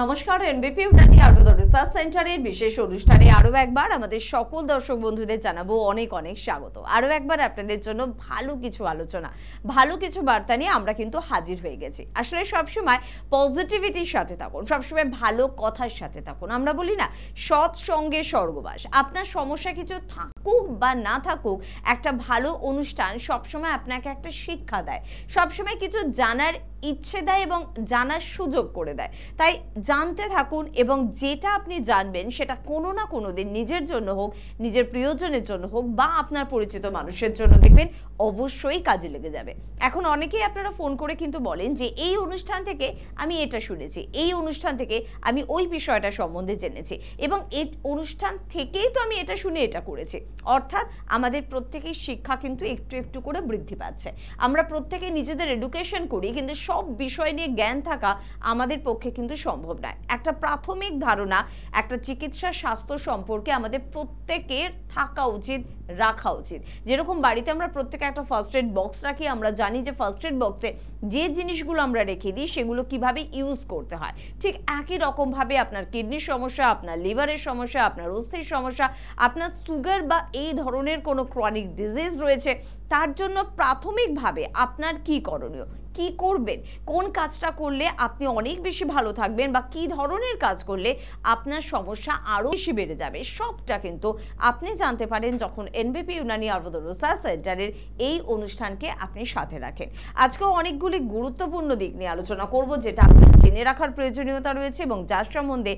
নমস্কার, এনবিপি উনানি আয়ুর্বেদ রিসার্চ সেন্টারের বিশেষ অনুষ্ঠানে আরো একবার আমাদের সকল দর্শক বন্ধুদের জানাবো অনেক অনেক স্বাগত। আরো একবার আপনাদের জন্য ভালো কিছু আলোচনা, ভালো কিছু বার্তা নিয়ে আমরা কিন্তু হাজির হয়ে গেছি। আসলে সবসময় পজিটিভিটির সাথে থাকুন, সবসময় ভালো কথার সাথে থাকুন। আমরা বলি না, সৎ সঙ্গে স্বর্গবাস। আপনার সমস্যা কিছু থাকুক বা না থাকুক, একটা ভালো অনুষ্ঠান সবসময় আপনাকে একটা শিক্ষা দেয়, সবসময় কিছু জানার ইচ্ছে দেয় এবং জানার সুযোগ করে দেয়। তাই জানতে থাকুন এবং যেটা আপনি জানবেন সেটা কোনো না কোনো দিন নিজের জন্য হোক, নিজের প্রিয়জনের জন্য হোক বা আপনার পরিচিত মানুষের জন্য দেখবেন অবশ্যই কাজে লেগে যাবে। এখন অনেকেই আপনারা ফোন করে কিন্তু বলেন যে এই অনুষ্ঠান থেকে আমি এটা শুনেছি, এই অনুষ্ঠান থেকে আমি ওই বিষয়টা সম্বন্ধে জেনেছি এবং এই অনুষ্ঠান থেকেই তো আমি এটা শুনে এটা করেছি। অর্থাৎ আমাদের প্রত্যেকের শিক্ষা কিন্তু একটু একটু করে বৃদ্ধি পাচ্ছে। আমরা প্রত্যেকে নিজেদের এডুকেশন করি, কিন্তু সব বিষয় নিয়ে জ্ঞান থাকা আমাদের পক্ষে কিন্তু সম্ভব নয়। একটা প্রাথমিক ধারণা একটা চিকিৎসা স্বাস্থ্য সম্পর্কে আমাদের প্রত্যেকের থাকা উচিত, রাখা উচিত। যেরকম বাড়িতে আমরা প্রত্যেকে একটা ফার্স্ট এড বক্স রাখি, আমরা জানি যে ফার্স্ট এড বক্সে যে জিনিসগুলো আমরা রেখে দিই সেগুলো কিভাবে ইউজ করতে হয়, ঠিক একই রকম ভাবে আপনার কিডনির সমস্যা, আপনার লিভারের সমস্যা, আপনার অস্থির সমস্যা, আপনার সুগার বা এই ধরনের কোনো ক্রনিক ডিজিজ রয়েছে, তার জন্য প্রাথমিকভাবে আপনার কি করণীয়, কি করবেন, কোন কাজটা করলে আপনি অনেক বেশি ভালো থাকবেন বা কি ধরনের কাজ করলে আপনার সমস্যা আরো বেশি বেড়ে যাবে, সবটা কিন্তু আপনি জানতে পারেন যখন এনবিপি ইউনানি আয়ুর্বেদ রিসার্চ সেন্টারের এই অনুষ্ঠানকে আপনি সাথে রাখেন। আজকেও অনেকগুলি গুরুত্বপূর্ণ দিক নিয়ে আলোচনা করব, যেটা আপনার জেনে রাখার প্রয়োজনীয়তা রয়েছে এবং যার সম্বন্ধে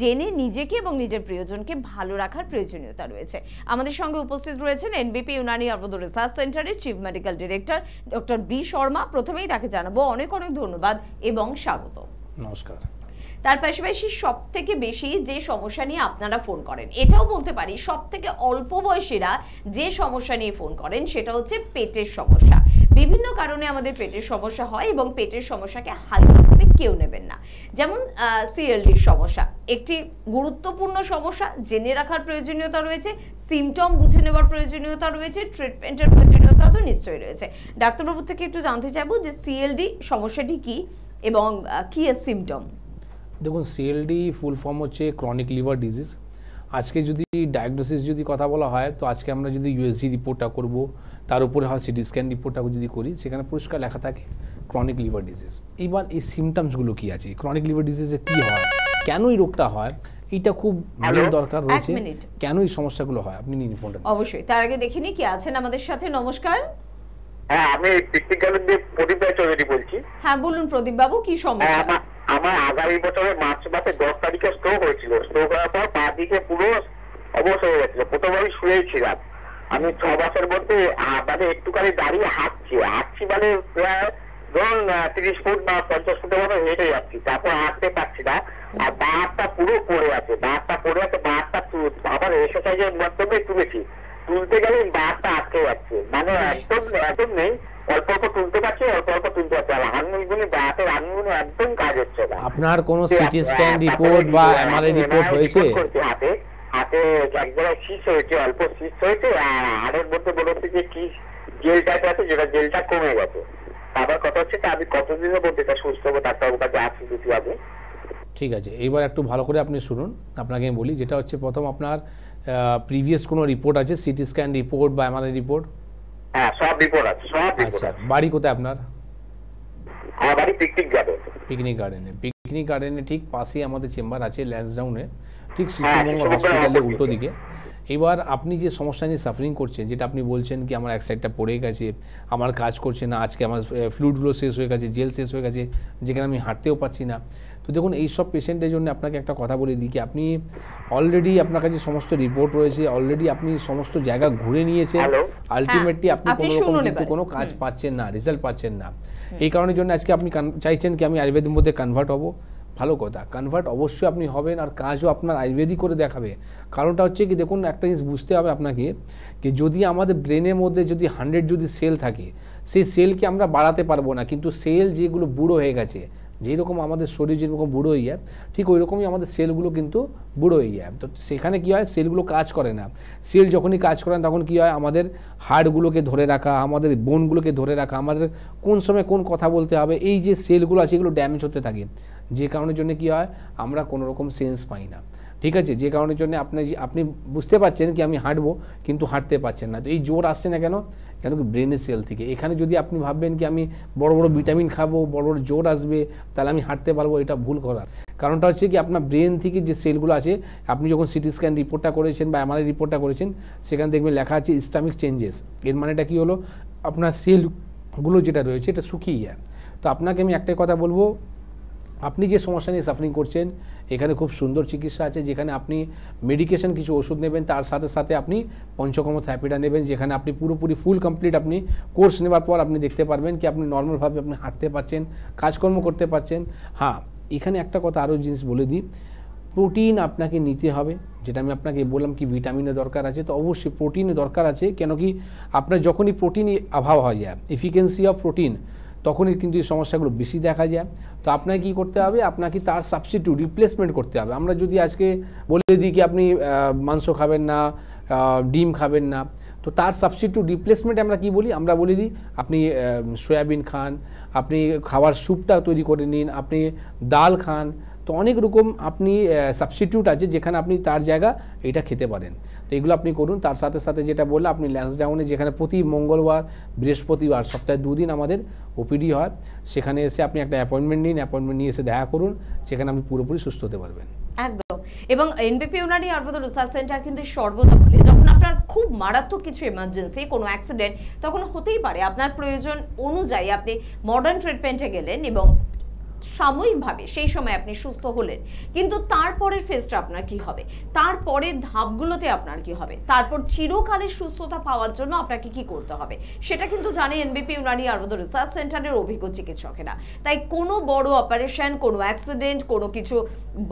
জেনে নিজেকে এবং নিজের প্রিয়জনকে ভালো রাখার প্রয়োজনীয়তা রয়েছে। আমাদের সঙ্গে উপস্থিত রয়েছেন এনবিপি ইউনানি আয়ুর্বেদ রিসার্চ সেন্টারের chief medical director doctor B Sharma. প্রথমেই তাকে জানাবো অনেক অনেক ধন্যবাদ এবং স্বাগত। নমস্কার। তার পাশাপাশি সব থেকে বেশি যে সমস্যা নিয়ে আপনারা ফোন করেন, এটাও বলতে পারি সব থেকে অল্প বয়সীরা যে সমস্যা নিয়ে ফোন করেন, সেটা হচ্ছে পেটের সমস্যা। বিভিন্ন কারণে আমাদের পেটের সমস্যা হয় এবং পেটের সমস্যাকে হালকাভাবে কেউ নেবেন না। যেমন সিএলডির সমস্যা একটি গুরুত্বপূর্ণ সমস্যা, জেনে রাখার প্রয়োজনীয়তা রয়েছে, সিমটম বুঝে নেওয়ার প্রয়োজনীয়তা রয়েছে, ট্রিটমেন্টের প্রয়োজনীয়তা তো নিশ্চয়ই রয়েছে। ডাক্তারবাবু থেকে একটু জানতে চাইবো যে সিএলডি সমস্যাটি কি এবং কি এর সিমটম। দেখুন, সিএলডি ফুল ফর্ম হচ্ছে ক্রনিক লিভার ডিজিজ। আজকে যদি ডায়াগনোসিস যদি কথা বলা হয়, তো আজকে আমরা যদি ইউএসজি রিপোর্টটা করব, তার উপরে হয় সিটি স্ক্যান রিপোর্টটা যদি করি, সেখানে পরিষ্কার লেখা থাকে ক্রনিক লিভার ডিজিজ। এবার এই সিমটমসগুলো কী আছে, ক্রনিক লিভার ডিজিজে কী হয়, কেন এই রোগটা হয়, এটা খুব মেন দরকার রয়েছে। কেন এই সমস্যাগুলো হয়, আপনি নিন ফোনটা। অবশ্যই, তার আগে দেখিনি কে আছেন আমাদের সাথে। নমস্কার। হ্যাঁ, আমি পিকনিক গ্যালারি প্রদীপ রায় চৌধুরী বলছি। হ্যাঁ বলুন প্রদীপ বাবু, কি সমস্যা? আমার আগামী বছরের মার্চ মাসে 10 তারিখে স্ট্রোক হয়েছিল। স্ট্রোক হওয়ার পর পা দিকে পুরো অবশ হয়ে গেছিল। প্রথমে আমি শুয়েই ছিলাম। আমি 6 মাসের মধ্যে মানে একটুখানি দাঁড়িয়ে হাঁটছি মানে প্রায় ধরুন 30 ফুট বা 50 ফুটের মতো হেঁটে যাচ্ছি, তারপর হাঁটতে পারছি না। আর বা হাতটা পুরো পড়ে আছে, বা হাতটা আবার এক্সারসাইজের মাধ্যমে তুলতে গেলে বা হাতটা আটকে যাচ্ছে, মানে একদম নেই। অল্প অল্প তুলতে পারছি, অল্প অল্প তুলতে পারছি, আর আঙুলগুলি বা হাতের আঙুলগুলি একদম কাজ হচ্ছে না। আপনার কোনো সিটি স্ক্যান রিপোর্ট বা এমআরআই রিপোর্ট হয়েছে? হাতে হাতে এক জায়গায় শীষ হয়েছে, অল্প শীষ হয়েছে, আর হাড়ের মধ্যে মনে হচ্ছে যে কি জেল টাইপ আছে, যেটা জেলটা কমে গেছে। আবার কথা হচ্ছে আমি কতদিনের মধ্যে এটা সুস্থ হবো, ডাক্তারবাবুর কাছে আসছি দুটি আগে। ঠিক আছে, এইবার একটু ভালো করে আপনি শুনুন। আপনাকে আমি বলি, যেটা হচ্ছে প্রথম আপনার প্রিভিয়াস কোনো রিপোর্ট আছে, সিটি স্ক্যান রিপোর্ট বা এমআরআই রিপোর্ট? হ্যাঁ, সব রিপোর্ট আছে, সব রিপোর্ট আছে। বাড়ি কোথায় আপনার? আমার বাড়ি পিকনিক গার্ডেন। পিকনিক গার্ডেনে। পিকনিক গার্ডেনে ঠিক পাশেই আমাদের চেম্বার আছে, ল্যান্সডাউনে, ঠিক শিশুমঙ্গল হসপিটালের উল্টো দিকে। এবার আপনি যে সমস্যা নিয়ে সাফারিং করছেন, যেটা আপনি বলছেন কি আমার এক সাইডটা পড়ে গেছে, আমার কাজ করছে না, আজকে আমার ফ্লুইডগুলো শেষ হয়ে গেছে, জেল শেষ হয়ে গেছে, যেখানে আমি হাঁটতেও পারছি না। তো দেখুন, এইসব পেশেন্টের জন্য আপনাকে একটা কথা বলে দিই কি, আপনি অলরেডি আপনার কাছে সমস্ত রিপোর্ট রয়েছে, অলরেডি আপনি সমস্ত জায়গা ঘুরে নিয়েছেন, আলটিমেটলি আপনি কোনো রকম কিন্তু কোনো কাজ পাচ্ছেন না, রেজাল্ট পাচ্ছেন না। এই কারণের জন্য আজকে আপনি চাইছেন কি আমি আয়ুর্বেদের মধ্যে কনভার্ট হব। ভালো কথা, কনভার্ট অবশ্যই আপনি হবেন, আর কাজও আপনার আয়ুর্বেদিক করে দেখাবে। কারণটা হচ্ছে কি, দেখুন একটা জিনিস বুঝতে হবে আপনাকে, যে যদি আমাদের ব্রেনের মধ্যে যদি 100 যদি সেল থাকে, সেই সেলকে আমরা বাড়াতে পারবো না, কিন্তু সেল যেগুলো বুড়ো হয়ে গেছে, যেই রকম আমাদের শরীর যেরকম বুড়ো হয়ে যায়, ঠিক ওই রকমই আমাদের সেলগুলো কিন্তু বুড়ো হয়ে যায়। তো সেখানে কী হয়, সেলগুলো কাজ করে না। সেল যখনই কাজ করে না, তখন কী হয়, আমাদের হাড়গুলোকে ধরে রাখা, আমাদের বোনগুলোকে ধরে রাখা, আমাদের কোন সময় কোন কথা বলতে হবে, এই যে সেলগুলো আছে এগুলো ড্যামেজ হতে থাকে। যে কারণের জন্য কি হয়, আমরা কোনো রকম সেন্স পাই না, ঠিক আছে, যে কারণের জন্য আপনি বুঝতে পারছেন কি আমি হাঁটবো কিন্তু হাঁটতে পারছেন না। তো এই জোর আসছে না কেন, কেন কি ব্রেনের সেল থেকে। এখানে যদি আপনি ভাববেন কি আমি বড় বড় ভিটামিন খাবো, বড় বড় জোর আসবে, তাহলে আমি হাঁটতে পারবো, এটা ভুল করা। কারণটা হচ্ছে কি আপনার ব্রেন থেকে যে সেলগুলো আছে, আপনি যখন সিটি স্ক্যান রিপোর্টটা করেছেন বা এমআরআই রিপোর্টটা করেছেন, সেখানে দেখবেন লেখা আছে ইস্টামিক চেঞ্জেস। এর মানেটা কি হলো, আপনার সেলগুলো যেটা রয়েছে এটা শুকিয়ে যায়। তো আপনাকে আমি একটাই কথা বলবো, আপনি যে সমস্যা নিয়ে সাফারিং করছেন, এখানে খুব সুন্দর চিকিৎসা আছে, যেখানে আপনি মেডিকেশন কিছু ওষুধ নেবেন, তার সাথে সাথে আপনি পঞ্চকর্ম থেরাপিটা নেবেন, যেখানে আপনি পুরোপুরি ফুল কমপ্লিট আপনি কোর্স নেওয়ার পর আপনি দেখতে পারবেন কি আপনি নর্মালভাবে আপনি হাঁটতে পারছেন, কাজকর্ম করতে পারছেন। হ্যাঁ, এখানে একটা কথা আরও জিনিস বলে দিই, প্রোটিন আপনাকে নিতে হবে, যেটা আমি আপনাকে বললাম কি ভিটামিনের দরকার আছে, তো অবশ্যই প্রোটিনের দরকার আছে। কেন কি আপনার যখনই প্রোটিন অভাব হয়ে যায়, এফিকেন্সি অফ প্রোটিন, তখনই কিন্তু এই সমস্যাগুলো বেশি দেখা যায়। তো আপনাকে কী করতে হবে, আপনাকে তার সাবস্টিটিউট রিপ্লেসমেন্ট করতে হবে। আমরা যদি আজকে বলে দিই কি আপনি মাংস খাবেন না, ডিম খাবেন না, তো তার সাবস্টিটিউট রিপ্লেসমেন্ট আমরা কি বলি, আমরা বলে দিই আপনি সয়াবিন খান, আপনি খাওয়ার স্যুপটা তৈরি করে নিন, আপনি ডাল খান। তো অনেক রকম আপনি সাবস্টিটিউট আছে যেখানে আপনি তার জায়গা এটা খেতে পারেন। তো এগুলো আপনি করুন। তার সাথে সাথে যেটা বললাম, আপনি ল্যান্সডাউনে যেখানে প্রতি মঙ্গলবার, বৃহস্পতিবার, সপ্তাহে 2 দিন আমাদের ওপিডি হয়, সেখানে এসে আপনি একটা অ্যাপয়েন্টমেন্ট নিন, অ্যাপয়েন্টমেন্ট নিয়ে এসে দেখা করুন, সেখানে আপনি পুরোপুরি সুস্থ হতে পারবেন। একদম। এবং এনবিপি ইউনানি আয়ুর্বেদ রিসার্চ সেন্টার কিন্তু সর্বদা বলে, যখন আপনার খুব মারাত্মক কিছু এমার্জেন্সি, কোনো অ্যাক্সিডেন্ট, তখন হতেই পারে আপনার প্রয়োজন অনুযায়ী আপনি মডার্ন ট্রিটমেন্টে গেলেন এবং সাময়িকভাবে সেই সময় আপনি সুস্থ হলেন, কিন্তু তারপরের ফেজটা আপনার কি হবে, তারপরের ধাপগুলোতে আপনার কি হবে, তারপর চিরকালের সুস্থতা পাওয়ার জন্য আপনাকে কি করতে হবে, সেটা কিন্তু জানে এনবিপি ইউনানি আয়ুর্বেদ রিসার্চ সেন্টারের অভিজ্ঞ চিকিৎসকেরা। তাই কোনো বড় অপারেশন, কোনো অ্যাক্সিডেন্ট, কোনো কিছু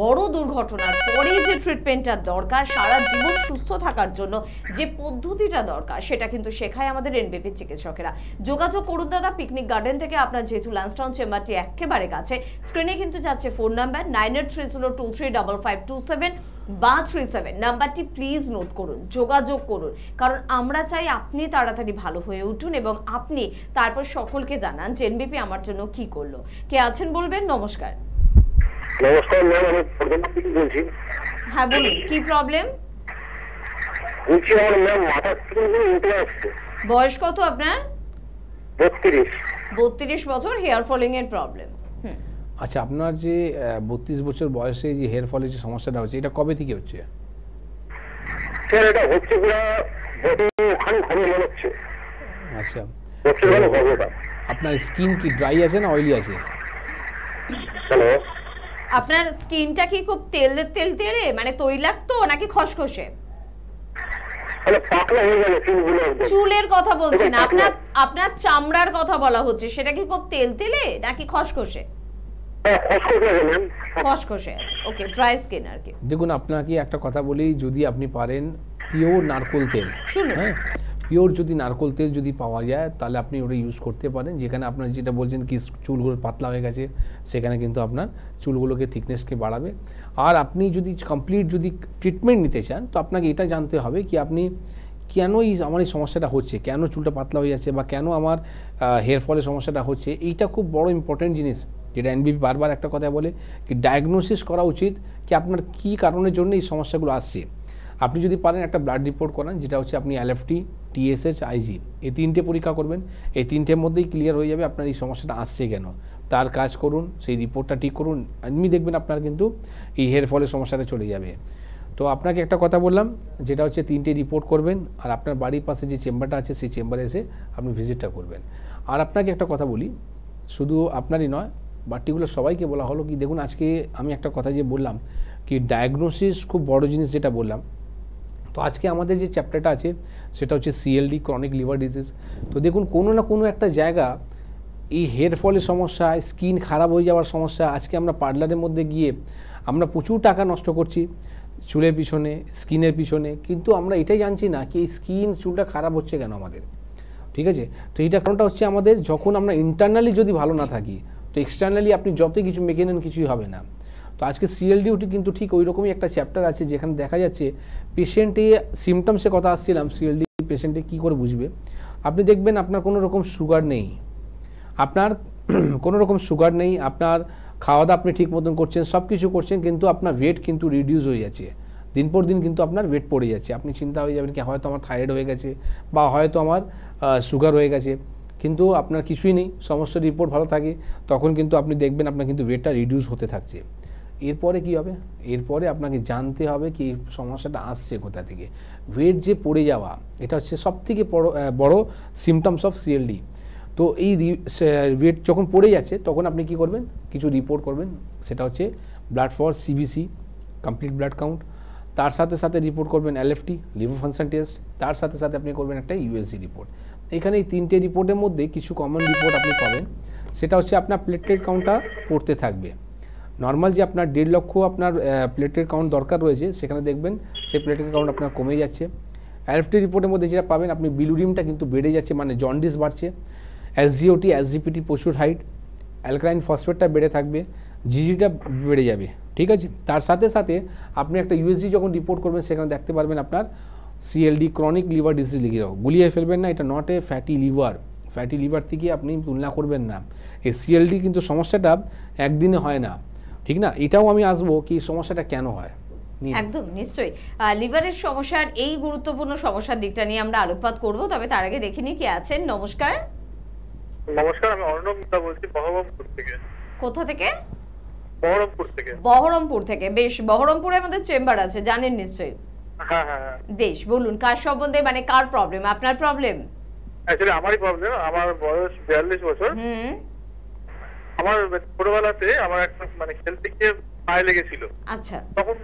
বড় দুর্ঘটনার পরে যে ট্রিটমেন্টটা দরকার, সারা জীবন সুস্থ থাকার জন্য যে পদ্ধতিটা দরকার, সেটা কিন্তু শেখায় আমাদের এনবিপি চিকিৎসকেরা। যোগাযোগ করুন দাদা, পিকনিক গার্ডেন থেকে আপনার যেহেতু ল্যান্সডাউন চেম্বারটি একেবারে কাছে, স্ক্রিনে কিন্তু যাচ্ছে ফোন নাম্বার 9830235527 বা 37 নাম্বারটি প্লিজ নোট করুন, যোগাযোগ করুন, কারণ আমরা চাই আপনি তাড়াতাড়ি ভালো হয়ে উঠুন এবং আপনি তারপর সকলকে জানান যে এনবিপি আমার জন্য কি করলো। কে আছেন বলবেন? নমস্কার। নমস্কার ম্যাম, আমি প্রথমবার থেকে বলছি। হ্যাঁ বলুন, কি প্রবলেম? বলছি আমার ম্যাম মাথা থেকে উঠে আসছে। বয়স কত আপনার? 32। 32 বছর, হেয়ার ফলিং এর প্রবলেম। আচ্ছা, আপনার যে 32 বছর বয়সে যে হেয়ার ফলের যে সমস্যাটা হচ্ছে, এটা কবে থেকে হচ্ছে? স্যার এটা হচ্ছে পুরো ওখানে ঘরে মনে হচ্ছে। আচ্ছা, আপনার স্কিন কি ড্রাই আছে না অয়েলি আছে? হ্যালো, আপনার স্কিনটা কি খুব তেলে মানে তৈলাক্ত নাকি খসখসে? মানে পাতলা হয়ে গেল চুলগুলো। চুলের কথা বলছি না, আপনার চামড়ার কথা বলা হচ্ছে, সেটা কি খুব তেলে নাকি খসখসে? খসখসে আছে, ওকে, ড্রাই স্কিন আর কি। দেখুন, আপনাকে একটা কথা বলি, যদি আপনি পারেন পিওর নারকোল তেল, হ্যাঁ, পিওর যদি নারকোল তেল যদি পাওয়া যায়, তাহলে আপনি ওটা ইউজ করতে পারেন। যেখানে আপনার যেটা বলছেন কি চুলগুলো পাতলা হয়ে গেছে, সেখানে কিন্তু আপনার চুলগুলোকে থিকনেসকে বাড়াবে। আর আপনি যদি কমপ্লিট যদি ট্রিটমেন্ট নিতে চান, তো আপনাকে এটা জানতে হবে কি আপনি কেন আমার এই সমস্যাটা হচ্ছে, কেন চুলটা পাতলা হয়ে যাচ্ছে, বা কেন আমার হেয়ার ফলের সমস্যাটা হচ্ছে। এইটা খুব বড় ইম্পর্টেন্ট জিনিস, যেটা এনবিপি বারবার একটা কথা বলে কি ডায়াগনোসিস করা উচিত কি আপনার কী কারণের জন্য এই সমস্যাগুলো আসছে। আপনি যদি পারেন একটা ব্লাড রিপোর্ট করান, যেটা হচ্ছে আপনি এলএফটি, টিএসএইচ, আইজি, এই 3টে পরীক্ষা করবেন। এই 3টের মধ্যেই ক্লিয়ার হয়ে যাবে আপনার এই সমস্যাটা আসছে কেন। তার কাজ করুন, সেই রিপোর্টটা ঠিক করুন, আপনি দেখবেন আপনার কিন্তু এই হেয়ার ফলের সমস্যাটা চলে যাবে। তো আপনাকে একটা কথা বললাম, যেটা হচ্ছে 3টে রিপোর্ট করবেন, আর আপনার বাড়ির পাশে যে চেম্বারটা আছে সেই চেম্বারে এসে আপনি ভিজিটটা করবেন। আর আপনাকে একটা কথা বলি, শুধু আপনারই নয়, পার্টিকুলার সবাইকে বলা হলো কি দেখুন, আজকে আমি একটা কথা যে বললাম কি ডায়াগনোসিস খুব বড় জিনিস যেটা বললাম, তো আজকে আমাদের যে চ্যাপ্টারটা আছে সেটা হচ্ছে সিএলডি, ক্রনিক লিভার ডিজিজ। তো দেখুন, কোনো না কোনো একটা জায়গা এই হেয়ার ফলের সমস্যা, স্কিন খারাপ হয়ে যাওয়ার সমস্যা, আজকে আমরা পার্লারের মধ্যে গিয়ে আমরা প্রচুর টাকা নষ্ট করছি চুলের পিছনে, স্কিনের পিছনে, কিন্তু আমরা এটাই জানছি না কি এই স্কিন, চুলটা খারাপ হচ্ছে কেন আমাদের। ঠিক আছে, তো এইটা কারণটা হচ্ছে আমাদের যখন আমরা ইন্টারনালি যদি ভালো না থাকি, তো এক্সটার্নালি আপনি যতই কিছু মেখে নেন কিছুই হবে না। তো আজকে সিএলডিউটি কিন্তু ঠিক ওই রকমই একটা চ্যাপ্টার আছে, যেখানে দেখা যাচ্ছে পেশেন্টে সিমটমসের কথা আসছিলাম, সিএলডি পেশেন্টে কী করে বুঝবে। আপনি দেখবেন আপনার কোনো রকম সুগার নেই, আপনার কোনো রকম সুগার নেই, আপনার খাওয়া দাওয়া আপনি ঠিক মতন করছেন, সব কিছু করছেন, কিন্তু আপনার ওয়েট কিন্তু রিডিউস হয়ে যাচ্ছে, দিন পর দিন কিন্তু আপনার ওয়েট পড়ে যাচ্ছে। আপনি চিন্তা হয়ে যাবেন কি হয়তো আমার থাইরয়েড হয়ে গেছে বা হয়তো আমার সুগার হয়ে গেছে, কিন্তু আপনার কিছুই নেই, সমস্ত রিপোর্ট ভালো থাকে, তখন কিন্তু আপনি দেখবেন আপনার কিন্তু ওয়েটটা রিডিউস হতে থাকছে। এরপরে কি হবে, এরপরে আপনাকে জানতে হবে কি সমস্যাটা আসছে কোথা থেকে। ওয়েট যে পড়ে যাওয়া এটা হচ্ছে সবথেকে বড় সিমটমস অফ সিএলডি। তো এই ওয়েট যখন পড়ে যাচ্ছে তখন আপনি কি করবেন, কিছু রিপোর্ট করবেন, সেটা হচ্ছে blood for CBC, complete blood count, তার সাথে সাথে রিপোর্ট করবেন এলএফটি, লিভার ফাংশন টেস্ট, তার সাথে সাথে আপনি করবেন একটা ইউএসজি রিপোর্ট। এখানে এই 3টে রিপোর্টের মধ্যে কিছু কমন রিপোর্ট আপনি পাবেন, সেটা হচ্ছে আপনার প্লেটলেট কাউন্টটা পড়তে থাকবে। নর্মাল যে আপনার 1.5 লক্ষ আপনার প্লেটলেট কাউন্ট দরকার রয়েছে, সেখানে দেখবেন সেই প্লেটলেট কাউন্ট আপনার কমে যাচ্ছে। এলএফটি রিপোর্টের মধ্যে যেটা পাবেন আপনি বিলুরিনটা কিন্তু বেড়ে যাচ্ছে, মানে জন্ডিস বাড়ছে। এসজিওটি, এসজিপিটি প্রচুর হাইট, অ্যালকালাইন ফসফেটটা বেড়ে থাকবে, জিজিটা বেড়ে যাবে, ঠিক আছে। তার সাথে সাথে আপনি একটা ইউএসজি যখন রিপোর্ট করবেন সেখানে দেখতে পারবেন আপনার সিএলডি, ক্রনিক লিভার ডিজিজ লিখে রাখো, গুলিয়ে ফেলবেন না, এটা not a fatty liver. Fatty liver থেকে আপনি তুলনা করবেন না। এই সিএলডি কিন্তু সমস্যাটা একদিনে হয় না, ঠিক না। এটাও আমি আসবো কি সমস্যাটা কেন হয়। একদম নিশ্চয়ই লিভারের সমস্যার এই গুরুত্বপূর্ণ সমস্যার দিকটা নিয়ে আমরা আলোকপাত করব, তবে তার আগে দেখে নিই কে আছেন। নমস্কার। নমস্কার, আমি অর্ণব মিত্রা বলছি বহরমপুর থেকে। কোথা থেকে? বহরমপুর থেকে। বহরমপুর থেকে, বেশ। বহরমপুরে আমাদের চেম্বার আছে, জানেন নিশ্চয়ই। হ্যাঁ হ্যাঁ হ্যাঁ। বেশ, বলুন কার সম্বন্ধে, মানে কার প্রবলেম? আপনার প্রবলেম? অ্যাকচুয়ালি আমারই প্রবলেম। আমার বয়স 42 বছর। আমার ছোটবেলাতে আমার একটা মানে খেলতে গিয়ে পায়ে লেগেছিল। আচ্ছা। তখন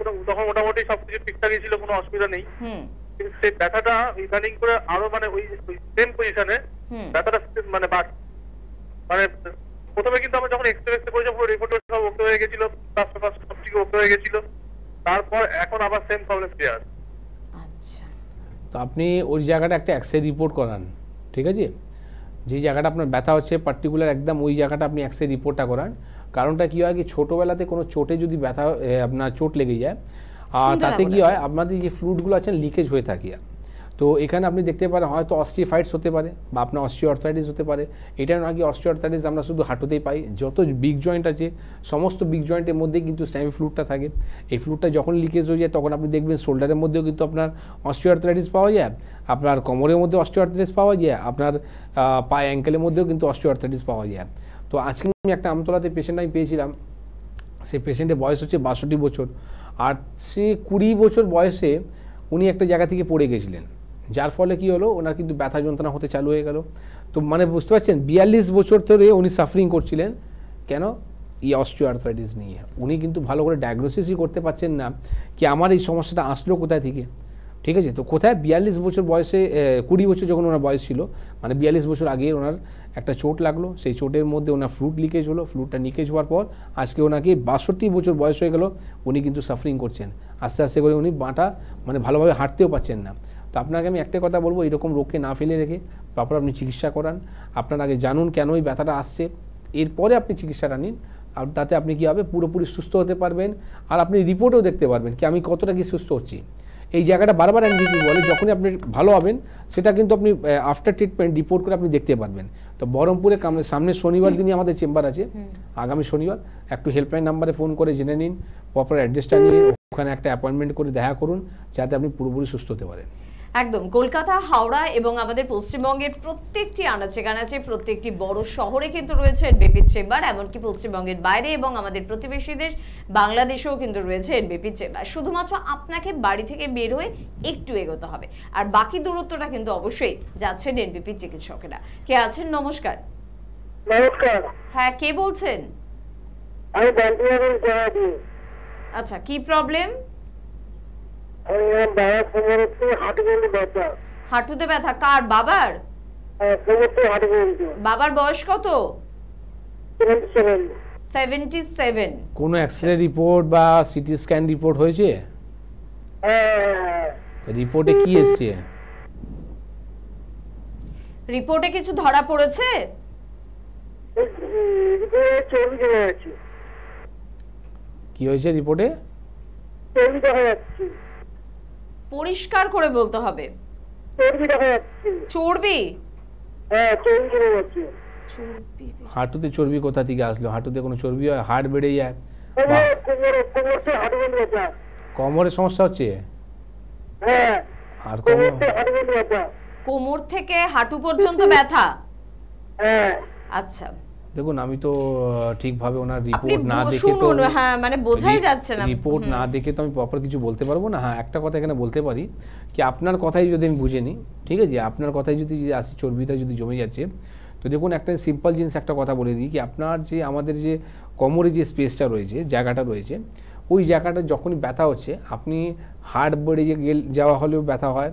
মোটামুটি সবকিছু ঠিকঠাকই ছিল, কোনো অসুবিধা নেই। কিন্তু সেই ব্যথাটা ইদানিং করে আরো মানে ওই সেম পজিশনে ব্যথাটা মানে মানে প্রথমে কিন্তু আমরা যখন এক্সরে করেছি পুরো রিপোর্ট সব ওকে হয়ে গেছিল, সব ঠিক ওকে হয়ে গেছিল, তারপর এখন আবার সেম প্রবলেম ফিরে আসছে। আচ্ছা, তো আপনি ওই জায়গাটা একটা এক্সরে রিপোর্ট করান, ঠিক আছে। যে জায়গাটা আপনার ব্যথা হচ্ছে পার্টিকুলার একদম ওই জায়গাটা আপনি এক্সরে রিপোর্টটা করান। কারণটা কী হয় কি ছোটোবেলাতে কোনো চোটে যদি ব্যথা আপনার চোট লেগে যায়, আর তাতে কি হয় আপনাদের যে ফ্লুইডগুলো আছেন লিকেজ হয়ে থাকে। তো এখানে আপনি দেখতে পারেন হয়তো অস্টিওফাইটস হতে পারে বা আপনার অস্টিওআর্থ্রাইটিস হতে পারে। এটা নয় কি অস্টিওআর্থ্রাইটিস আমরা শুধু হাঁটুতেই পাই, যত বিগ জয়েন্ট আছে সমস্ত বিগ জয়েন্টের মধ্যে কিন্তু স্ট্যামি ফ্লুইডটা থাকে। এই ফ্লুইডটা যখন লিকেজ হয়ে যায় তখন আপনি দেখবেন শোল্ডারের মধ্যেও কিন্তু আপনার অস্টিওআর্থ্রাইটিস পাওয়া যায়, আপনার কোমরের মধ্যে অস্টিওআর্থ্রাইটিস পাওয়া যায়, আপনার পায়ে অ্যাঙ্কেলের মধ্যেও কিন্তু অস্টিওআর্থ্রাইটিস পাওয়া যায়। তো আজকে আমি একটা আমতলাতে পেশেন্ট আমি পেয়েছিলাম, সেই পেশেন্টের বয়স হচ্ছে 62 বছর, আর সে 20 বছর বয়সে উনি একটা জায়গা থেকে পড়ে গেছিলেন, যার ফলে কি হলো ওনার কিন্তু ব্যথা যন্ত্রণা হতে চালু হয়ে গেল। তো মানে বুঝতে পারছেন 42 বছর ধরে উনি সাফারিং করছিলেন, কেন? এই অস্টিওআর্থ্রাইটিস নিয়ে। উনি কিন্তু ভালো করে ডায়াগনোসিসই করতে পারছেন না কি আমার এই সমস্যাটা আসলো কোথায় থেকে, ঠিক আছে। তো কোথায় 42 বছর বয়সে 20 বছর যখন ওনার বয়স ছিল, মানে 42 বছর আগে ওনার একটা চোট লাগলো, সেই চোটের মধ্যে ওনার ফ্লুইড লিকেজ হলো, ফ্লুইডটা লিকেজ হওয়ার পর আজকে ওনাকে 62 বছর বয়স হয়ে গেল, উনি কিন্তু সাফারিং করছেন। আস্তে আস্তে করে উনি বাঁটা মানে ভালোভাবে হাঁটতেও পারছেন না। তো আপনাকে আমি একটা কথা বলবো, এরকম রোগকে না ফেলে রেখে প্রপার আপনি চিকিৎসা করান। আপনার আগে জানুন কেন এই ব্যথাটা আসছে, এরপরে আপনি চিকিৎসাটা নিন, আর তাতে আপনি কী হবে পুরোপুরি সুস্থ হতে পারবেন। আর আপনি রিপোর্টেও দেখতে পারবেন কি আমি কতটা কি সুস্থ হচ্ছি। এই জায়গাটা বারবার এনবিপি বলে যখনই আপনি ভালো হবেন সেটা কিন্তু আপনি আফটার ট্রিটমেন্ট রিপোর্ট করে আপনি দেখতে পারবেন। তো বহরমপুরে সামনে শনিবার দিনই আমাদের চেম্বার আছে, আগামী শনিবার। একটু হেল্পলাইন নাম্বারে ফোন করে জেনে নিন, প্রপার অ্যাড্রেসটা নিন, ওখানে একটা অ্যাপয়েন্টমেন্ট করে দেখা করুন, যাতে আপনি পুরোপুরি সুস্থ হতে পারেন। একদম। কলকাতা, হাওড়া এবং আমাদের পশ্চিমবঙ্গের প্রত্যেকটি আনাচে কানাচে প্রত্যেকটি বড় শহরে কিন্তু রয়েছে এনবিপি চেম্বার, এমনকি পশ্চিমবঙ্গের বাইরে এবং আমাদের প্রতিবেশী দেশ বাংলাদেশেও কিন্তু রয়েছে এনবিপি চেম্বার। শুধুমাত্র আপনাকে বাড়ি থেকে বের হয়ে একটু এগোতে হবে, আর বাকি দূরত্বটা কিন্তু অবশ্যই যাচ্ছেন এনবিপি চিকিৎসকেরা। কে আছেন? নমস্কার। নমস্কার। হ্যাঁ, কে বলছেন? আমি বান্টিয়ার। আচ্ছা, কি প্রবলেম? হাঁটুতে ব্যথা? কার? বাবার? বাবার বয়স কত? 77। কোনো এক্সরে রিপোর্ট বা সিটি স্ক্যান রিপোর্ট হয়েছে? রিপোর্টে কি এসছে? রিপোর্টে কিছু ধরা পড়েছে? কি হয়েছে রিপোর্টে? পরিষ্কার করে বলতে হবে। চর্বি? হাঁটুতে চর্বি কোথা থেকে আসলো? হাঁটুতে কোনো চর্বি হয়? হাড় বেড়ে যায়? কোমরের সমস্যা হচ্ছে? আর কোমর থেকে হাঁটু পর্যন্ত ব্যথা? আচ্ছা, দেখুন আমি তো ঠিকভাবে ওনার রিপোর্ট না দেখে তো হ্যাঁ মানে বোঝাই যাচ্ছে না, রিপোর্ট না দেখে তো আমি প্রপার কিছু বলতে পারবো না। হ্যাঁ একটা কথা এখানে বলতে পারি কি আপনার কথাই যদি আমি বুঝে নিই, ঠিক আছে, আপনার কথাই যদি আসি চর্বিটা যদি জমে যাচ্ছে, তো দেখুন একটা সিম্পল জিনিস একটা কথা বলে দিই কি আপনার যে আমাদের যে কোমরে যে স্পেসটা রয়েছে, জায়গাটা রয়েছে, ওই জায়গাটা যখনই ব্যথা হচ্ছে আপনি হাড় বেড়ে যাওয়া হলেও ব্যথা হয়,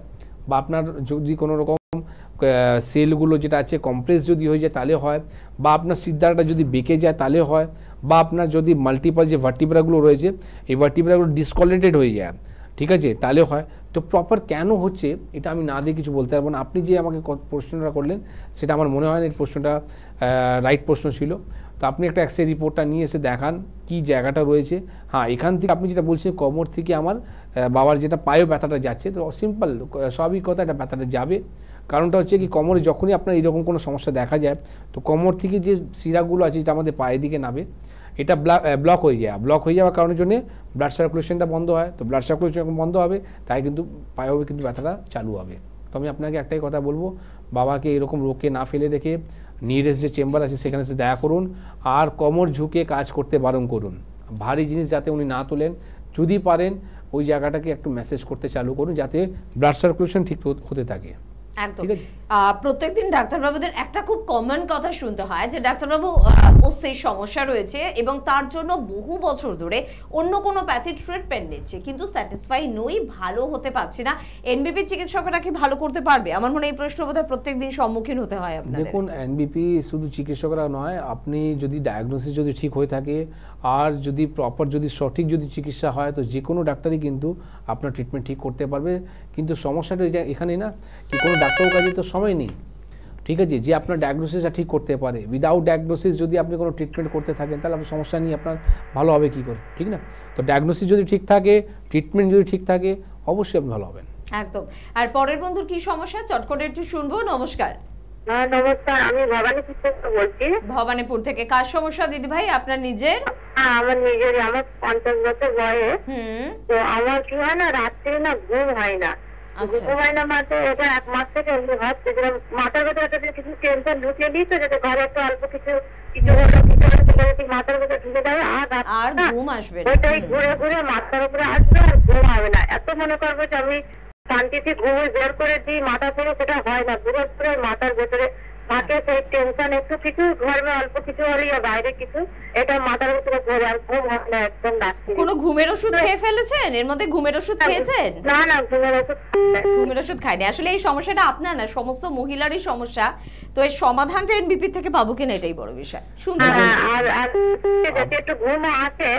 বা আপনার যদি কোনো রকম সেলগুলো যেটা আছে কমপ্রেস যদি হয়ে যায় তাহলে হয়, বা আপনার সিদ্ধাটা যদি বেঁকে যায় তাহলে হয়, বা আপনার যদি মাল্টিপল যে ভার্টিব্রাগুলো রয়েছে এই ভার্টিব্রাগুলো ডিসকলেটেড হয়ে যায়, ঠিক আছে, তাহলে হয়। তো প্রপার কেন হচ্ছে এটা আমি না দিয়ে কিছু বলতে পারবো না। আপনি যে আমাকে প্রশ্নটা করলেন সেটা আমার মনে হয় না এই প্রশ্নটা রাইট প্রশ্ন ছিল। তো আপনি একটা এক্সরে রিপোর্টটা নিয়ে এসে দেখান কি জায়গাটা রয়েছে। হ্যাঁ এখান থেকে আপনি যেটা বলছেন কোমর থেকে আমার বাবার যেটা পায়ে ব্যথাটা যাচ্ছে, তো সিম্পল স্বাভাবিক কথা এটা ব্যথাটা যাবে। কারণটা হচ্ছে কি কোমরে যখনই আপনার এরকম কোনো সমস্যা দেখা যায় তো কোমর থেকে যে শিরাগুলো আছে যেটা আমাদের পায়ের দিকে নামে এটা ব্লক হয়ে যায়। ব্লক হয়ে যাওয়ার কারণের জন্য ব্লাড সার্কুলেশনটা বন্ধ হয়। তো ব্লাড সার্কুলেশন যখন বন্ধ হবে তাই কিন্তু পায়েও কিন্তু ব্যথাটা চালু হবে। তো আমি আপনাকে একটাই কথা বলবো, বাবাকে এরকম রোগকে না ফেলে রেখে নিয়ারেস্ট যে চেম্বার আছে সেখানে এসে দেখা করুন, আর কোমর ঝুঁকে কাজ করতে বারণ করুন। ভারী জিনিস যাতে উনি না তোলেন, যদি পারেন ওই জায়গাটাকে একটু ম্যাসেজ করতে চালু করুন যাতে ব্লাড সার্কুলেশন ঠিক হতে থাকে। একদম। প্রত্যেকদিন ডাক্তারবাবুদের একটা খুব কমন কথা শুনতে হয় যে ডাক্তারবাবু ওসির সমস্যা রয়েছে এবং তার জন্য বহু বছর ধরে অন্য কোনো প্যাথি ট্রিটমেন্ট নিচ্ছে কিন্তু স্যাটিসফাই নই, ভালো হতে পারছি না। এনবিপি চিকিৎসকরা কি ভালো করতে পারবে? আমার মনে হয় এই প্রশ্ন বোধহয় প্রত্যেকদিন সম্মুখীন হতে হয় আপনাদের। দেখুন এনবিপি শুধু চিকিৎসকরা নয়, আপনি যদি ডায়াগনোসিস যদি ঠিক হয়ে থাকে আর যদি প্রপার যদি সঠিক যদি চিকিৎসা হয় তো যে কোনো ডাক্তারই কিন্তু আপনার ট্রিটমেন্ট ঠিক করতে পারবে। কিন্তু সমস্যাটা এখানেই না কি কোনো ডাক্তারের কাছে তো সময় নেই, ঠিক আছে, যে আপনার ডায়াগনোসিসটা ঠিক করতে পারে। উইদাউট ডায়াগনোসিস যদি আপনি কোনো ট্রিটমেন্ট করতে থাকেন তাহলে আপনার সমস্যা নিয়ে আপনার ভালো হবে কী করে, ঠিক না? তো ডায়াগনোসিস যদি ঠিক থাকে, ট্রিটমেন্ট যদি ঠিক থাকে, অবশ্যই আপনি ভালো হবেন। একদম। আর পরের বন্ধুর কি সমস্যা চট করে একটু শুনবো। নমস্কার। নমস্কার, আমি ভবানীপুর থেকে বলছি। ভবানীপুর থেকে কার সমস্যা দিদি ভাই? আপনার নিজের? আমার নিজেরই, আমার 50 বছর বয়স। তো আমার কি হয় না, রাত্রে না ঘুম হয় না। ঘুম হয় না মাত্র এটা 1 মাস থেকে এমনি ভাবছি যে মাথার ভেতরে কিছু টেনশন ঢুকিয়ে দিই, তো যাতে ঘরে একটু অল্প কিছু মাথার ভেতরে ঢুকে যাবে আর ঘুম আসবে, ওইটাই ঘুরে ঘুরে মাথার উপরে আসবে আর ঘুম হবে না। এত মনে করবো যে আমি শান্তিতে ঘুমে বের করে দিই মাথা থেকে, সেটা হয় না। পুরো পুরো মাথার ভেতরে থাকে সেই টেনশন, একটু কিছু ঘরে অল্প কিছু হলে বাইরে কিছু, এটা মাথার ভেতরে ঘুরে আর ঘুম হয় না একদম। কোনো ঘুমের ওষুধ খেয়ে ফেলেছেন? এর মধ্যে ঘুমের ওষুধ খেয়েছেন? না না, ঘুমের ওষুধ খাইনি। আসলে এই সমস্যাটা আপনার না, সমস্ত মহিলারই সমস্যা। তো এর সমাধানটা এনবিপি থেকে পাবো কিনা এটাই বড় বিষয়। শুনতে আর একটু ঘুম আসে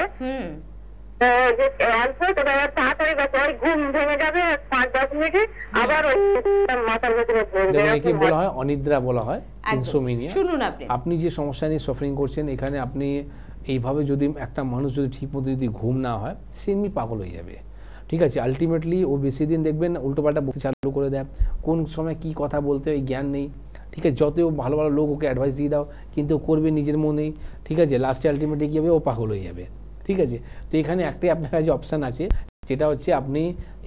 তাড়াতাড়ি ঘুম ভেঙে যাবে 5-10 মিনিটে, আবার মাথার ভেতরে বলা হয় অনিদ্রা বলা হয় ইনসোমনিয়া। শুনুন আপনি যে সমস্যা নিয়ে সাফারিং করছেন, এখানে আপনি এইভাবে যদি একটা মানুষ যদি ঠিকমতো যদি ঘুম না হয় সে এমনি পাগল হয়ে যাবে, ঠিক আছে। আলটিমেটলি ও বেশি দিন দেখবেন উল্টোপাল্টা বলতে চালু করে দেয়, কোন সময় কি কথা বলতে হয় জ্ঞান নেই, ঠিক আছে। যত ভালো ভালো লোক ওকে অ্যাডভাইস দিয়ে দাও কিন্তু করবে নিজের মনেই, ঠিক আছে। লাস্টে আলটিমেটলি কী হবে, ও পাগল হয়ে যাবে, ঠিক আছে। তো এখানে একটাই আপনার কাছে অপশান আছে, যেটা হচ্ছে আপনি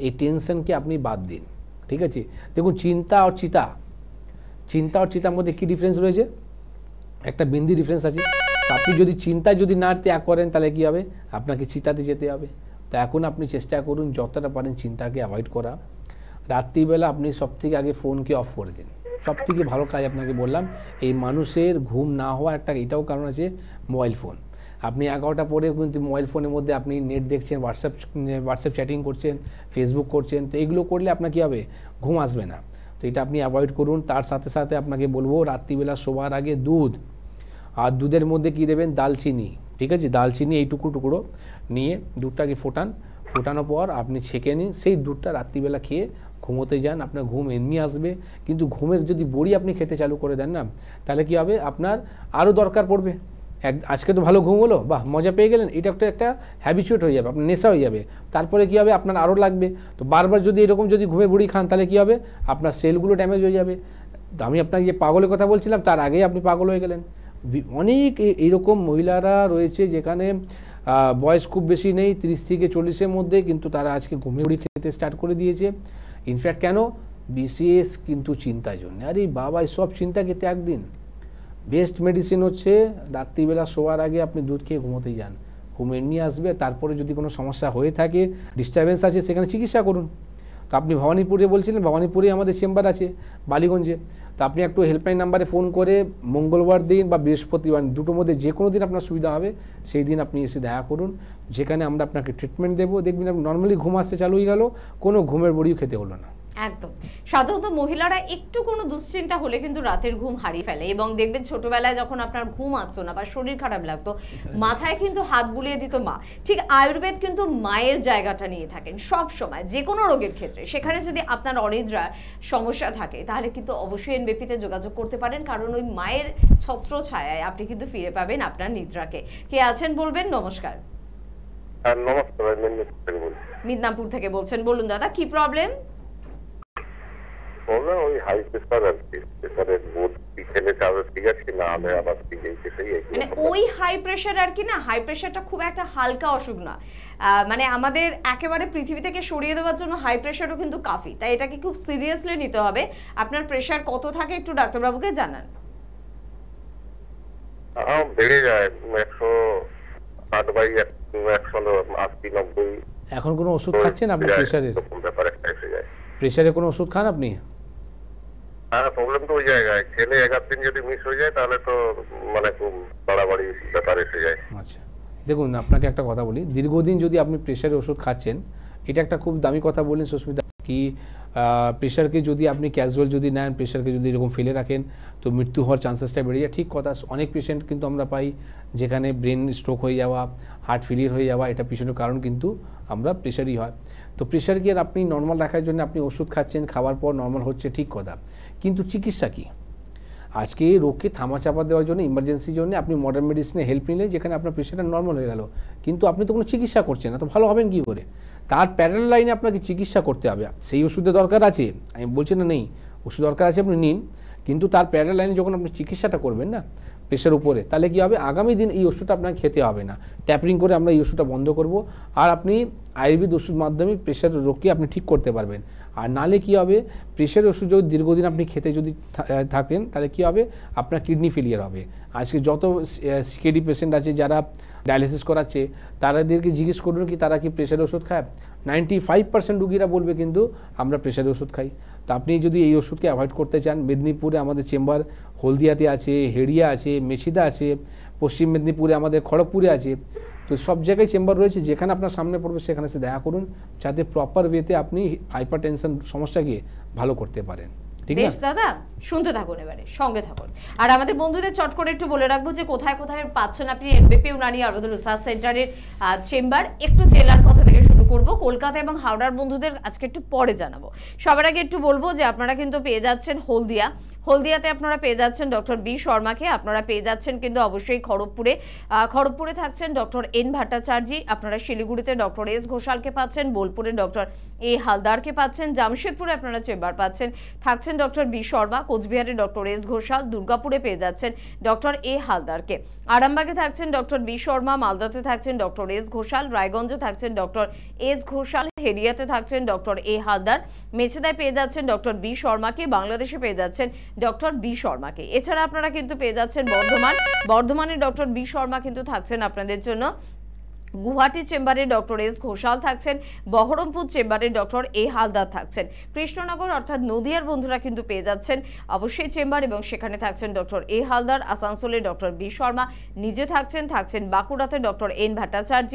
এই টেনশনকে আপনি বাদ দিন, ঠিক আছে। দেখুন চিন্তা আর চিতার মধ্যে কী ডিফারেন্স রয়েছে? একটা বিন্দু ডিফারেন্স আছে। তো আপনি যদি চিন্তা যদি না ত্যাগ করেন তাহলে কী হবে, আপনাকে চিতাতে যেতে হবে। তো এখন আপনি চেষ্টা করুন যতটা পারেন চিন্তাকে অ্যাভয়েড করা। রাত্রিবেলা আপনি সবথেকে আগে ফোনকে অফ করে দিন, সবথেকে ভালো কাজ আপনাকে বললাম। এই মানুষের ঘুম না হওয়া একটা এটাও কারণ আছে মোবাইল ফোন। আপনি 11টা পরে কিন্তু মোবাইল ফোনের মধ্যে আপনি নেট দেখছেন, হোয়াটসঅ্যাপ চ্যাটিং করছেন, ফেসবুক করছেন, তো এইগুলো করলে আপনার কী হবে, ঘুম আসবে না। তো এটা আপনি অ্যাভয়েড করুন। তার সাথে সাথে আপনাকে বলবো রাত্রিবেলা শোবার আগে দুধ, আর দুধের মধ্যে কী দেবেন, দালচিনি, ঠিক আছে। দালচিনি এই টুকরো নিয়ে দুধটাকে ফোটানোর পর আপনি ছেঁকে নিন, সেই দুধটা রাত্রিবেলা খেয়ে ঘুমোতে যান, আপনার ঘুম এমনি আসবে। কিন্তু ঘুমের যদি বড়ি আপনি খেতে চালু করে দেন না, তাহলে কী হবে, আপনার আরও দরকার পড়বে। আজকে তো ভালো ঘুম হলো, বাহ মজা পেয়ে গেলেন, এটা একটা হ্যাবিচুয়েট হয়ে যাবে, আপনার নেশা হয়ে যাবে। তারপরে কী হবে, আপনার আরও লাগবে। তো বারবার যদি এরকম যদি ঘুমের বড়ি খান তাহলে কী হবে, আপনার সেলগুলো ড্যামেজ হয়ে যাবে, আমি আপনাকে যে পাগলের কথা বলছিলাম তার আগেই আপনি পাগল হয়ে গেলেন। অনেক এইরকম মহিলারা রয়েছে যেখানে বয়স খুব বেশি নেই, 30 থেকে 40-এর মধ্যে, কিন্তু তারা আজকে ঘুমিয়ে ঘুরি খেতে স্টার্ট করে দিয়েছে। ইনফ্যাক্ট কেন? বিশেষ কিন্তু চিন্তার জন্য। আরে বাবা, সব চিন্তাকে ত্যাগ দিন। বেস্ট মেডিসিন হচ্ছে রাত্রিবেলা শোয়ার আগে আপনি দুধ খেয়ে ঘুমোতে যান, ঘুম এমনি আসবে। তারপরে যদি কোনো সমস্যা হয়ে থাকে, ডিস্টারবেন্স আছে, সেখানে চিকিৎসা করুন। তো আপনি ভবানীপুরে বলছিলেন, ভবানীপুরে আমাদের চেম্বার আছে, বালিগঞ্জে। তো আপনি একটু হেল্পলাইন নাম্বারে ফোন করে মঙ্গলবার দিন বা বৃহস্পতিবার, দুটোর মধ্যে যে কোনো দিন আপনার সুবিধা হবে সেই দিন আপনি এসে দেখা করুন, যেখানে আমরা আপনাকে ট্রিটমেন্ট দেবো। দেখবেন আপনি নর্মালি ঘুম আসতে চালু হয়ে গেল, কোনো ঘুমের বড়িও খেতে হলো না। একদম। সাধারণত মহিলারা একটু কোনো দুশ্চিন্তা হলে কিন্তু রাতের ঘুম হারিয়ে ফেলে, এবং দেখবেন ছোটবেলায় যখন আপনার ঘুম আসতো না বা শরীর খারাপ লাগতো, মাথায় কিন্তু হাত বুলিয়ে দিত মা। ঠিক আয়ুর্বেদ কিন্তু মায়ের জায়গাটা নিয়ে থাকেন সব সময়, যে কোনো রোগের ক্ষেত্রে। সেখানে যদি আপনার অনিদ্রার সমস্যা থাকে তাহলে কিন্তু অবশ্যই এনবিপিতে যোগাযোগ করতে পারেন, কারণ ওই মায়ের ছত্র ছায়ায় আপনি কিন্তু ফিরে পাবেন আপনার নিদ্রাকে। কে আছেন বলবেন? নমস্কার। নমস্কার, মিদনাপুর থেকে বলছেন, বলুন দাদা কি প্রবলেম? ওই হাই প্রেসার আর কি, প্রেসারের বোধ বিকেলে যাবে, ঠিক আছে না হলে আবার ঠিক আছে, সেই মানে ওই হাই প্রেসার আর কি না, হাই প্রেসারটা খুব একটা হালকা অসুখ না, মানে আমাদের একেবারে পৃথিবী থেকে সরিয়ে দেওয়ার জন্য হাই প্রেসারও কিন্তু কাফি, তাই এটাকে খুব সিরিয়াসলি নিতে হবে। আপনার প্রেসার কত থাকে একটু ডাক্তারবাবুকে জানান। বেড়ে যায় 108/180-90। এখন কোনো ওষুধ খাচ্ছেন আপনি প্রেসারের? প্রেসারে কোনো ওষুধ খান আপনি? হ্যাঁ, প্রবলেম তো ওই জায়গায়, খেলে 11 দিন যদি মিস হয়ে যায় তাহলে তো মানে খুব বাড়াবাড়ি ব্যাপার এসে যায়। আচ্ছা, দেখুন আপনাকে একটা কথা বলি, দীর্ঘদিন যদি আপনি প্রেসারের ওষুধ খাচ্ছেন, এটা একটা খুব দামি কথা বললেন সুস্মিতা, কি প্রেশারকে যদি আপনি ক্যাজুয়াল যদি নেন, প্রেশারকে যদি এরকম ফেলে রাখেন তো মৃত্যু হওয়ার চান্সেসটা বেড়ে যায়। ঠিক কথা, অনেক পেশেন্ট কিন্তু আমরা পাই যেখানে ব্রেন স্ট্রোক হয়ে যাওয়া, হার্ট ফেলিয়ার হয়ে যাওয়া, এটা পিছনের কারণ কিন্তু আমরা প্রেশারই হয়। তো প্রেশারকে আর আপনি নর্মাল রাখার জন্য আপনি ওষুধ খাচ্ছেন, খাওয়ার পর নর্মাল হচ্ছে, ঠিক কথা, কিন্তু চিকিৎসা কী? আজকে রোগকে থামাচাপা দেওয়ার জন্য, ইমার্জেন্সির জন্য আপনি মডার্ন মেডিসিনে হেল্প নিলে যেখানে আপনার প্রেশারটা নর্মাল হয়ে গেল, কিন্তু আপনি তো কোনো চিকিৎসা করছেন না, তো ভালো হবেন কী করে? তার প্যারালাল লাইনে আপনাকে চিকিৎসা করতে হবে। সেই ওষুধের দরকার আছে, আমি বলছি না নেই, ওষুধ দরকার আছে, আপনি নিন, কিন্তু তার প্যারালাল লাইনে যখন আপনি চিকিৎসাটা করবেন না প্রেশার উপরে, তাহলে কী হবে, আগামী দিন এই ওষুধটা আপনাকে খেতে হবে না, ট্যাপরিং করে আমরা এই ওষুধটা বন্ধ করব, আর আপনি আয়ুর্বেদ ওষুধ মাধ্যমে প্রেশার রোগকে আপনি ঠিক করতে পারবেন। আর নালে কী হবে, প্রেশারের ওষুধ যদি দীর্ঘদিন আপনি খেতে যদি থাকেন তাহলে কী হবে, আপনার কিডনি ফেলিয়ার হবে। আজকে যত সিকেডি পেশেন্ট আছে যারা ডায়ালিসিস করাচ্ছে, তাদেরকে জিজ্ঞেস করুন কি তারা কি প্রেশারের ওষুধ খায়, 95% রুগীরা বলবে কিন্তু আমরা প্রেশারের ওষুধ খাই। তো আপনি যদি এই ওষুধকে অ্যাভয়েড করতে চান, মেদিনীপুরে আমাদের চেম্বার হলদিয়াতে আছে, হেড়িয়া আছে, মেছিদা আছে, পশ্চিম মেদিনীপুরে আমাদের খড়গপুরে আছে, তো সব জায়গায় চেম্বার রয়েছে, যেখানে আপনার সামনে পড়বে সেখানে এসে দেখা করুন, যাতে প্রপার ওয়েতে আপনি হাইপার টেনশন সমস্যাকে ভালো করতে পারেন। বেশ দাদা, শুনতে থাকুন, এবারে সঙ্গে থাকুন। আর আমাদের বন্ধুদের চট করে একটু বলে রাখবো যে কোথায় কোথায় পাচ্ছেন আপনি এনবিপি উনানি আয়ুর্বেদ রিসার্চ সেন্টারের চেম্বার। একটু জেলার কথা থেকে শুরু করব, কলকাতা এবং হাওড়ার বন্ধুদের আজকে একটু পরে জানাবো। সবার আগে একটু বলবো যে আপনারা কিন্তু পেয়ে যাচ্ছেন হলদিয়াতে আপনারা পেয়ে যাচ্ছেন ডক্টর বি শর্মাকে, আপনারা পেয়ে যাচ্ছেন কিন্তু অবশ্যই খড়গপুরে থাকছেন ডক্টর এন ভট্টাচার্য, আপনারা শিলিগুড়িতে ডক্টর এস ঘোষালকে পাচ্ছেন, বোলপুরে ডক্টর এ হালদারকে পাচ্ছেন, জামশেদপুরে আপনারা চেম্বার থাকছেন ডক্টর বি শর্মা, কোচবিহারে ডক্টর এস ঘোষাল, দুর্গাপুরে পেয়ে যাচ্ছেন ডক্টর এ হালদারকে, আরামবাগে থাকছেন ডক্টর বি শর্মা, মালদাতে থাকছেন ডক্টর এস ঘোষাল, রায়গঞ্জে থাকছেন ডক্টর এস ঘোষাল, হেরিয়াতে থাকছেন ডক্টর এ হালদার, মেছেদায় পেয়ে যাচ্ছেন ডক্টর বি শর্মাকে, বাংলাদেশে পেয়ে যাচ্ছেন ডক্টর বি শর্মাকে। এছাড়া আপনারা কিন্তু পেয়ে যাচ্ছেন বর্ধমানে ডক্টর বি শর্মা কিন্তু থাকছেন আপনাদের জন্য, গুয়াহাটি চেম্বারে ডক্টর এস ঘোষাল থাকছেন, বহরমপুর চেম্বারে ডক্টর এ হালদার থাকছেন, কৃষ্ণনগর অর্থাৎ নদিয়ার বন্ধুরা কিন্তু পেয়ে যাচ্ছেন অবশ্যই চেম্বার এবং সেখানে থাকছেন ডক্টর এ হালদার, আসানসোলে ডক্টর বি শর্মা নিজে থাকছেন বাঁকুড়াতে ডক্টর এন ভট্টাচার্য,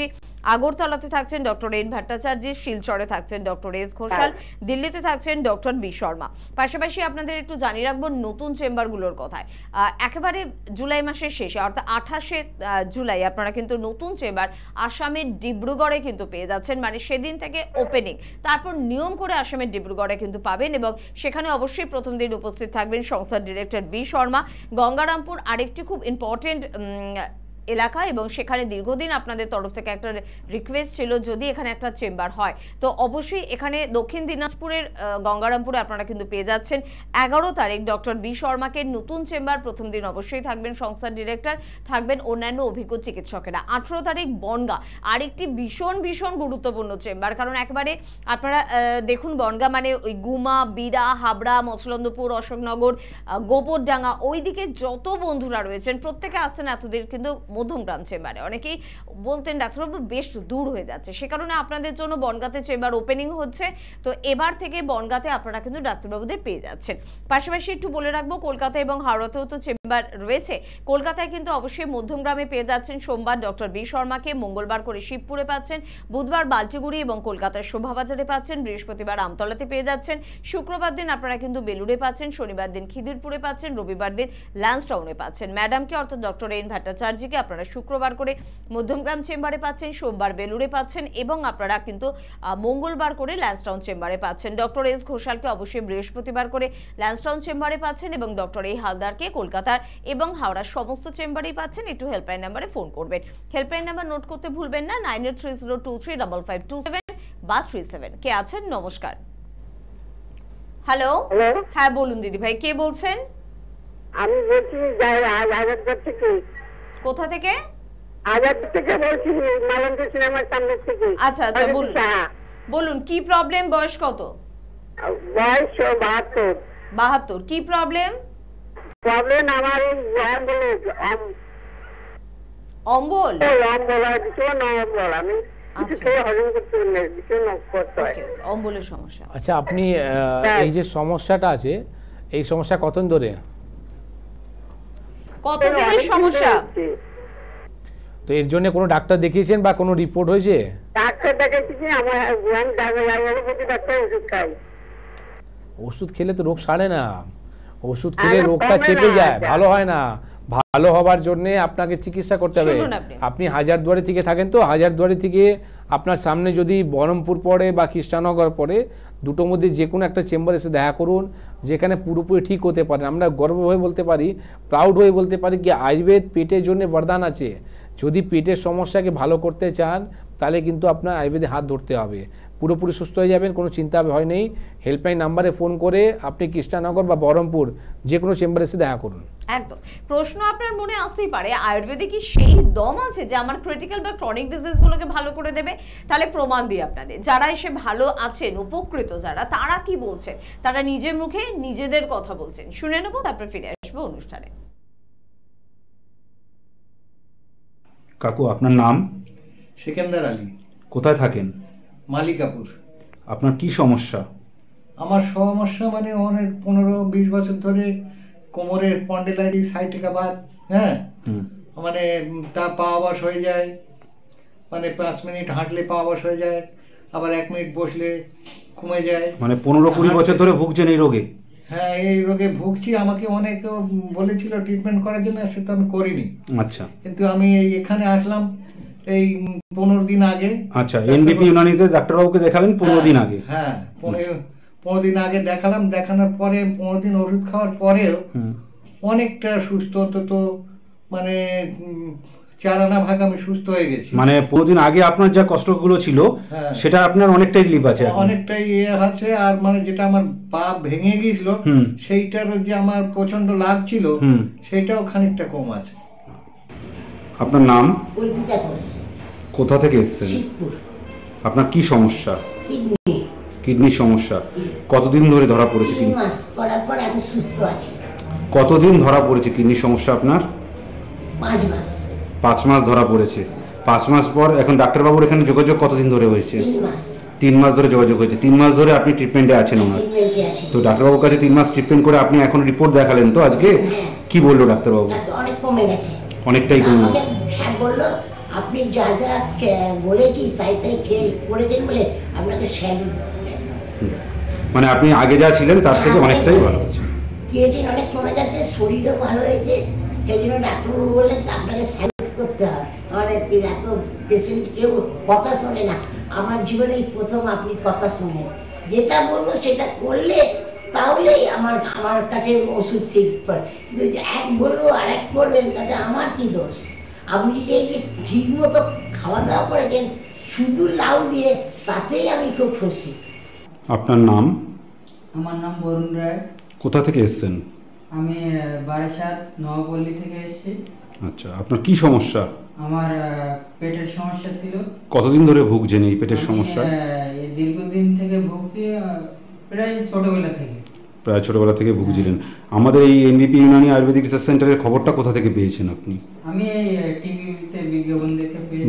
আগরতলাতে থাকছেন ডক্টর এন ভট্টাচার্য, শিলচরে থাকছেন ডক্টর এস ঘোষাল, দিল্লিতে থাকছেন ডক্টর বি শর্মা। পাশাপাশি আপনাদের একটু জানিয়ে রাখবো নতুন চেম্বারগুলোর কথায়, একেবারে জুলাই মাসের শেষে অর্থাৎ 28শে জুলাই আপনারা কিন্তু নতুন চেম্বার আসামের ডিব্রুগড়ে কিন্তু পেয়ে যাচ্ছেন, মানে সেদিন থেকে ওপেনিং, তারপর নিয়ম করে আসামের ডিব্রুগড়ে কিন্তু পাবেন এবং সেখানে অবশ্যই প্রথম দিন উপস্থিত থাকবেন সংস্থার ডিরেক্টর বি শর্মা। গঙ্গারামপুর আরেকটি খুব ইম্পর্টেন্ট এলাকা এবং সেখানে দীর্ঘদিন আপনাদের তরফ থেকে একটা রিকোয়েস্ট ছিল যদি এখানে একটা চেম্বার হয় তো অবশ্যই এখানে দক্ষিণ দিনাজপুরের গঙ্গারামপুরে আপনারা কিন্তু পেয়ে যাচ্ছেন 11 তারিখ ডক্টর বি শর্মাকে নতুন চেম্বার। প্রথম দিন অবশ্যই থাকবেন সংস্থার ডিরেক্টর, থাকবেন অন্যান্য অভিজ্ঞ চিকিৎসকেরা। 18 তারিখ বনগা, আরেকটি ভীষণ ভীষণ গুরুত্বপূর্ণ চেম্বার, কারণ একবারে আপনারা দেখুন বনগা মানে ওই গুমা, বিরা, হাবড়া, মছলন্দপুর, অশোকনগর, গোবরডাঙ্গা ওইদিকে যত বন্ধুরা রয়েছেন প্রত্যেকে আসছেন এতদিন কিন্তু মধ্যমগ্রাম চেম্বারে। অনেকেই বলতেন ডাক্তারবাবু বেশ দূর হয়ে যাচ্ছে, সে কারণে আপনাদের জন্য বনগাঁতে চেম্বার ওপেনিং হচ্ছে। তো এবার থেকে বনগাঁতে আপনারা কিন্তু ডাক্তারবাবুদের পেয়ে যাচ্ছেন। পাশাপাশি একটু বলে রাখবো কলকাতা এবং হাওড়াতেও তো চেম্বার রয়েছে। কলকাতায় কিন্তু অবশ্যই মধ্যমগ্রামে পেয়ে যাচ্ছেন সোমবার ডক্টর বি শর্মাকে, মঙ্গলবার করে শিবপুরে পাচ্ছেন, বুধবার বালচিগুড়ি এবং কলকাতার শোভাবাজারে পাচ্ছেন, বৃহস্পতিবার আমতলাতে পেয়ে যাচ্ছেন, শুক্রবার দিন আপনারা কিন্তু বেলুড়ে পাচ্ছেন, শনিবার দিন খিদিরপুরে পাচ্ছেন, রবিবার দিন ল্যান্সডাউনে পাচ্ছেন। ম্যাডামকে অর্থাৎ ডক্টর এন ভট্টাচার্যকে আপনারা শুক্রবার করে মধ্যমগ্রাম চেম্বারে পাচ্ছেন, সোমবার বেলুড়ে পাচ্ছেন এবং আপনারা কিন্তু মঙ্গলবার করে ল্যান্সডাউন চেম্বারে পাচ্ছেন। ডক্টর এস ঘোষালকে অবশ্যই বৃহস্পতিবার করে ল্যান্সডাউন চেম্বারে পাচ্ছেন এবং ডক্টর এ হালদারকে কলকাতার এবং হাওড়ার সমস্ত চেম্বারেই পাচ্ছেন। একটু হেল্পলাইন নাম্বারে ফোন করবেন। হেল্পলাইন নাম্বার নোট করতে ভুলবেন না, 9830235527 বা 37। কে আছেন? নমস্কার। হ্যালো, হ্যাঁ বলুন দিদি ভাই, কে বলছেন? আমি বলছি আজাদপুর থেকে। কোথা থেকে? আজাদপুর থেকে বলছি, মালন্দ সিনেমার সামনে থেকে। আচ্ছা আচ্ছা বলুন, বলুন কি প্রবলেম? বয়স কত? বয়স 72। 72। কি প্রবলেম? প্রবলেম আমার অম্বল। আমি কিছু খেয়ে হজম করতে পারি না, ভীষণ কষ্ট হয়। অম্বলের সমস্যা। আচ্ছা, আপনি এই যে সমস্যাটা আছে, এই সমস্যা কতদিন ধরে? কতদিনের সমস্যা? তো এর জন্য কোনো ডাক্তার দেখিয়েছেন বা কোনো রিপোর্ট হয়েছে? ডাক্তার দেখাচ্ছি, আমার ডাক্তার ওষুধ খাই। ওষুধ খেলে তো রোগ সারে না, ওষুধ খেলে রোগটা চেপে যায়, ভালো হয় না। ভালো হবার জন্য আপনাকে চিকিৎসা করতে হবে। আপনি হাজারদুয়ারি থেকে থাকেন, তো হাজারদুয়ারি থেকে আপনার সামনে যদি বহরমপুর পড়ে বা কৃষ্ণনগর পড়ে, দুটোর মধ্যে যে কোনো একটা চেম্বার এসে দেখা করুন, যেখানে পুরোপুরি ঠিক হতে পারেন। আমরা গর্ব হয়ে বলতে পারি, প্রাউড হয়ে বলতে পারি কি আয়ুর্বেদ পেটের জন্য বরদান আছে। যদি পেটের সমস্যাকে ভালো করতে চান তাহলে কিন্তু আপনার আয়ুর্বেদে হাত ধরতে হবে, পুরোপুরি সুস্থ হয়ে যাবেন, কোনো চিন্তা ভয় নেই। হেল্পলাইন নাম্বারে ফোন করে আপনি কৃষ্ণনগর বা বহরমপুর যে কোনো চেম্বারে এসে দেখা করুন। একদম। প্রশ্ন আপনার মনে আসতেই পারে, আয়ুর্বেদে কি সেই দম আছে যে আমার ক্রিটিক্যাল বা ক্রনিক ডিজিজ গুলোকে ভালো করে দেবে? তাহলে প্রমাণ দিই আপনাদের। যারা এসে ভালো আছেন, উপকৃত যারা, তারা কি বলছেন, তারা নিজের মুখে নিজেদের কথা বলছেন। শুনে নেবো, তারপর ফিরে আসবো অনুষ্ঠানে। কাকু, আপনার নাম? সিকান্দার আলী। কোথায় থাকেন? মালিকাপুর। আপনার কি সমস্যা? আমার সমস্যা মানে অনেক 15-20 বছর ধরে কোমরের স্পন্ডিলাইটিস, সাইটিকাবাত, হ্যাঁ, মানে তা পা অবশ হয়ে যায়, মানে 5 মিনিট হাঁটলে পা অবশ হয়ে যায়, আবার 1 মিনিট বসলে কমে যায়। মানে 15-20 বছর ধরে ভুগছেন এই রোগে? হ্যাঁ, এই রোগে ভুগছি। আমাকে অনেকে বলেছিল ট্রিটমেন্ট করার জন্য, সেটা আমি করিনি। আচ্ছা। কিন্তু আমি এখানে আসলাম এই 15 দিন আগে। আচ্ছা, এনডিপি ইউনানিতে ডাক্তারবাবুকে দেখালেন 15 দিন আগে? হ্যাঁ, 15 দিন আগে দেখালাম। দেখানোর পরে 15 দিন ওষুধ খাওয়ার পরেও অনেকটা সুস্থ, অন্তত মানে 4 আনা ভাগ আমি সুস্থ হয়ে গেছি। মানে 15 দিন আগে আপনার যা কষ্টগুলো ছিল সেটা আপনার অনেকটাই রিলিফ আছে? অনেকটাই আছে। আর মানে যেটা আমার পা ভেঙে গিয়েছিল সেইটার যে আমার প্রচন্ড লাভ ছিল, সেইটাও খানিকটা কম আছে। আপনার নাম? কল্পিতা ঘোষ। কোথা থেকে এসেছেন? শিবপুর। আপনার কি সমস্যা? কিডনি। কিডনির সমস্যা। কতদিন ধরে ধরা পড়েছে? 3 মাস করার পর আমি সুস্থ আছি। কতদিন ধরা পড়েছে কিডনির সমস্যা আপনার? 5 মাস। 5 মাস ধরা পড়েছে। 5 মাস পর এখন ডাক্তারবাবুর এখানে যোগাযোগ কতদিন ধরে হয়েছে? 3 মাস। 3 মাস ধরে যোগাযোগ হয়েছে। 3 মাস ধরে আপনি ট্রিটমেন্টে আছেন ওনার? তো ডাক্তারবাবুর কাছে 3 মাস ট্রিটমেন্ট করে আপনি এখন রিপোর্ট দেখালেন তো আজকে? কি বললো ডাক্তারবাবু? অনেক কমে গেছে। অনেকটাই কমে গেছে। স্যার বললো আপনি যা যা বলেছি তাই তাই খেয়ে করেছেন বলে আপনাকে স্যালুট। মানে আপনি আগে যা ছিলেন তার থেকে অনেকটাই ভালো আছে। ক্রিয়েটিন অনেক কমে গেছে, শরীরও ভালো হয়েছে। সেই জন্য ডাক্তারবাবু বললেন আপনাকে স্যালুট করতে হয়। মানে এত পেশেন্ট কেউ কথা শোনে না, আমার জীবনে এই প্রথম আপনি কথা শোনেন। যেটা বলবো সেটা করলে তাহলেই আমার কাছে ওষুধ ঠিক করে। এক বলবো আর এক করবেন, তাতে আমার কি দোষ? আপনি যদি এই যে ঠিক মতো খাওয়া দাওয়া করেছেন শুধু লাউ দিয়ে, তাতেই আমি খুব খুশি। আপনার নাম? আমার নাম বরুণ রায়। কোথা থেকে এসেছেন? আমি বারাসাত নবপল্লী থেকে এসেছি। আচ্ছা, আপনার কি সমস্যা? আমার পেটের সমস্যা ছিল। কতদিন ধরে ভুগছেন এই পেটের সমস্যা? দীর্ঘদিন থেকে ভুগছি, প্রায় ছোটবেলা থেকে। প্রায় ছোটবেলা থেকে ভুগছিলেন। আমাদের এই এনবিপি ইউনানি আয়ুর্বেদিক রিসার্চ সেন্টারের খবরটা কোথা থেকে পেয়েছেন আপনি? আমি এই টিভিতে বিজ্ঞাপন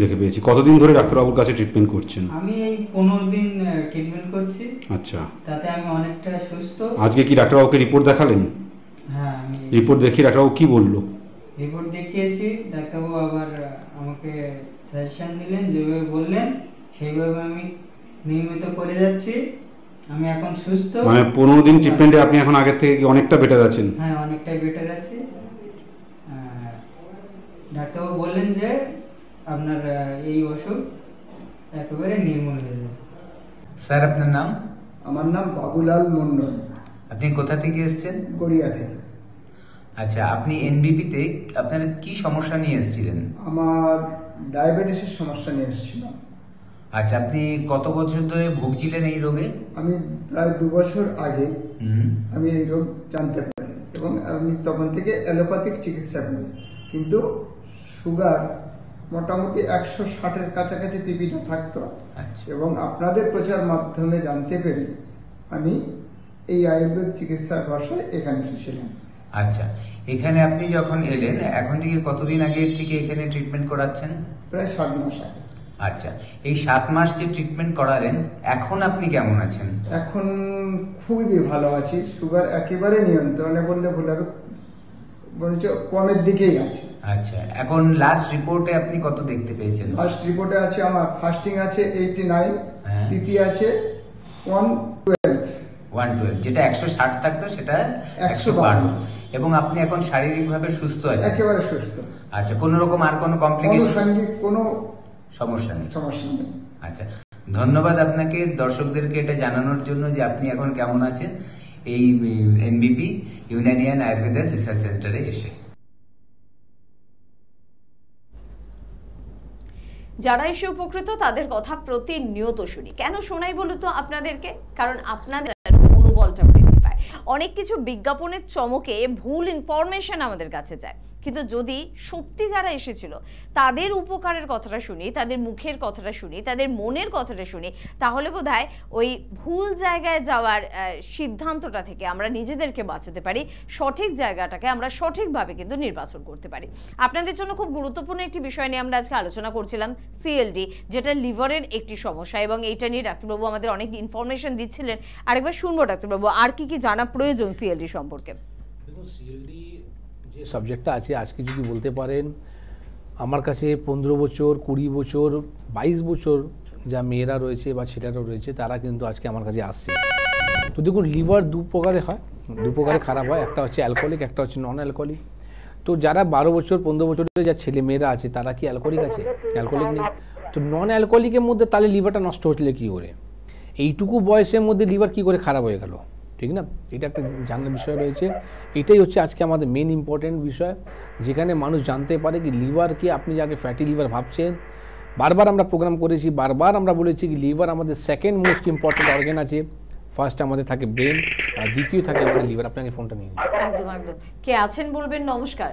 দেখে পেয়েছি। কতদিন ধরে ডাক্তারবাবুর কাছে ট্রিটমেন্ট করছেন? আমি এই 15 দিন ট্রিটমেন্ট করছি। আচ্ছা, তাতে আমি অনেকটা সুস্থ। আজকে কি ডাক্তারবাবুকে রিপোর্ট দেখালেন? হ্যাঁ, আমি রিপোর্ট দেখিয়ে ডাক্তারবাবু কি বললো? রিপোর্ট দেখিয়েছি, ডাক্তারবাবু আবার আমাকে সাজেশন দিলেন, যেভাবে বললেন সেইভাবে আমি নিয়মিত করে যাচ্ছি। আমি এখন সুস্থ। মানে 15 দিন ট্রিটমেন্টে আপনি এখন আগের থেকে কি অনেকটা বেটার আছেন? হ্যাঁ, অনেকটাই বেটার আছি। ডাক্তারবাবু বললেন যে আপনার এই অসুখ একেবারে নির্মূল হয়ে যাবে। স্যার, আপনার নাম? আমার নাম বাবুলাল মন্ডল। আপনি কোথা থেকে এসেছেন? গড়িয়া থেকে। আচ্ছা, আপনি এনবিপিতে আপনার কি সমস্যা নিয়ে এসেছিলেন? আমার ডায়াবেটিসের সমস্যা নিয়ে এসেছিলাম। আচ্ছা, আপনি কত বছর ধরে ভুগছিলেন এই রোগে? আমি প্রায় 2 বছর আগে আমি এই রোগ জানতে পারি এবং আমি তখন থেকে অ্যালোপ্যাথিক চিকিৎসা করি, কিন্তু সুগার মোটামুটি 160-এর কাছাকাছি পিপিটা থাকতো। এবং আপনাদের প্রচার মাধ্যমে জানতে পেরে আমি এই আয়ুর্বেদ চিকিৎসার ভাষায় এখানে এসেছিলাম। আচ্ছা, এখানে আপনি যখন এলেন, এখন থেকে কতদিন আগে থেকে এখানে ট্রিটমেন্ট করাচ্ছেন? প্রায় 7 মাস আগে। আচ্ছা, এই 7 মাস যে ট্রিটমেন্ট করালেন, এখন আপনি কেমন আছেন? এখন খুবই ভালো আছি। সুগার একেবারে নিয়ন্ত্রণে বললে ভুল হবে, বরঞ্চ কমের দিকেই আছে। আচ্ছা, এখন লাস্ট রিপোর্টে আপনি কত দেখতে পেয়েছেন? লাস্ট রিপোর্টে আছে আমার ফাস্টিং আছে 89, পিপি আছে 112, যেটা 160 থাকতো সেটা 112, এবং আপনি এখন শারীরিকভাবে সুস্থ আছেন? একেবারে সুস্থ। আচ্ছা, কোনো রকম আর কোনো কমপ্লিকেশন? কোনো সমস্যা নেই। আচ্ছা, ধন্যবাদ আপনাকে দর্শকদেরকে এটা জানানোর জন্য যে আপনি এখন কেমন আছেন এই এনবিপি ইউনানিয়ান আয়ুর্বেদ রিসার্চ সেন্টারে এসে। যারা এসে উপকৃত তাদের কথা প্রতিনিয়ত শুনি। কেন শোনাই বলুন তো আপনাদেরকে? কারণ আপনাদের মনোবলটা বৃদ্ধি পায়। অনেক কিছু বিজ্ঞাপনের চমকে ভুল ইনফরমেশন আমাদের কাছে যায়, কিন্তু যদি সত্যি যারা এসেছিল তাদের উপকারের কথাটা শুনি, তাদের মুখের কথাটা শুনি, তাদের মনের কথাটা শুনি, তাহলে বোধহয় ওই ভুল জায়গায় যাওয়ার সিদ্ধান্তটা থেকে আমরা নিজেদেরকে বাঁচাতে পারি, সঠিক জায়গাটাকে আমরা সঠিকভাবে কিন্তু নির্বাচন করতে পারি। আপনাদের জন্য খুব গুরুত্বপূর্ণ একটি বিষয় নিয়ে আমরা আজকে আলোচনা করছিলাম, সিএলডি, যেটা লিভারের একটি সমস্যা, এবং এইটা নিয়ে ডাক্তারবাবু আমাদের অনেক ইনফরমেশন দিচ্ছিলেন। আরেকবার শুনবো ডাক্তারবাবু, আর কি কি জানা প্রয়োজন সিএলডি সম্পর্কে? দেখুন, সিএলডি যে সাবজেক্টটা আছে আজকে যদি বলতে পারেন, আমার কাছে 15 বছর, 20 বছর, 22 বছর যা মেয়েরা রয়েছে বা ছেলেরা রয়েছে তারা কিন্তু আজকে আমার কাছে আসছে। তো দেখুন, লিভার 2 প্রকারে হয়, 2 প্রকারে খারাপ হয়। একটা হচ্ছে অ্যালকোহলিক, একটা হচ্ছে নন অ্যালকোহলিক। তো যারা 12 বছর 15 বছরের যা ছেলে মেয়েরা আছে তারা কি অ্যালকোহলিক আছে? অ্যালকোহলিক নেই। তো নন অ্যালকোহলিকের মধ্যে তাহলে লিভারটা নষ্ট হচ্ছিল কী করে? এইটুকু বয়সের মধ্যে লিভার কী করে খারাপ হয়ে গেল, ঠিক না? এটা একটা জানার বিষয় রয়েছে। এটাই হচ্ছে আজকে আমাদের মেন ইম্পর্টেন্ট বিষয়, যেখানে মানুষ জানতে পারে কি লিভারকে আপনি যাকে ফ্যাটি লিভার ভাবছেন, বারবার আমরা প্রোগ্রাম করেছি, বারবার আমরা বলেছি কি লিভার আমাদের সেকেন্ড মোস্ট ইম্পর্টেন্ট অর্গান আছে। ফার্স্ট আমাদের থাকে ব্রেন, আর দ্বিতীয় থাকে আমাদের লিভার। আপনাকে ফোনটা নিয়ে একদম একদম। কে আছেন বলবেন? নমস্কার।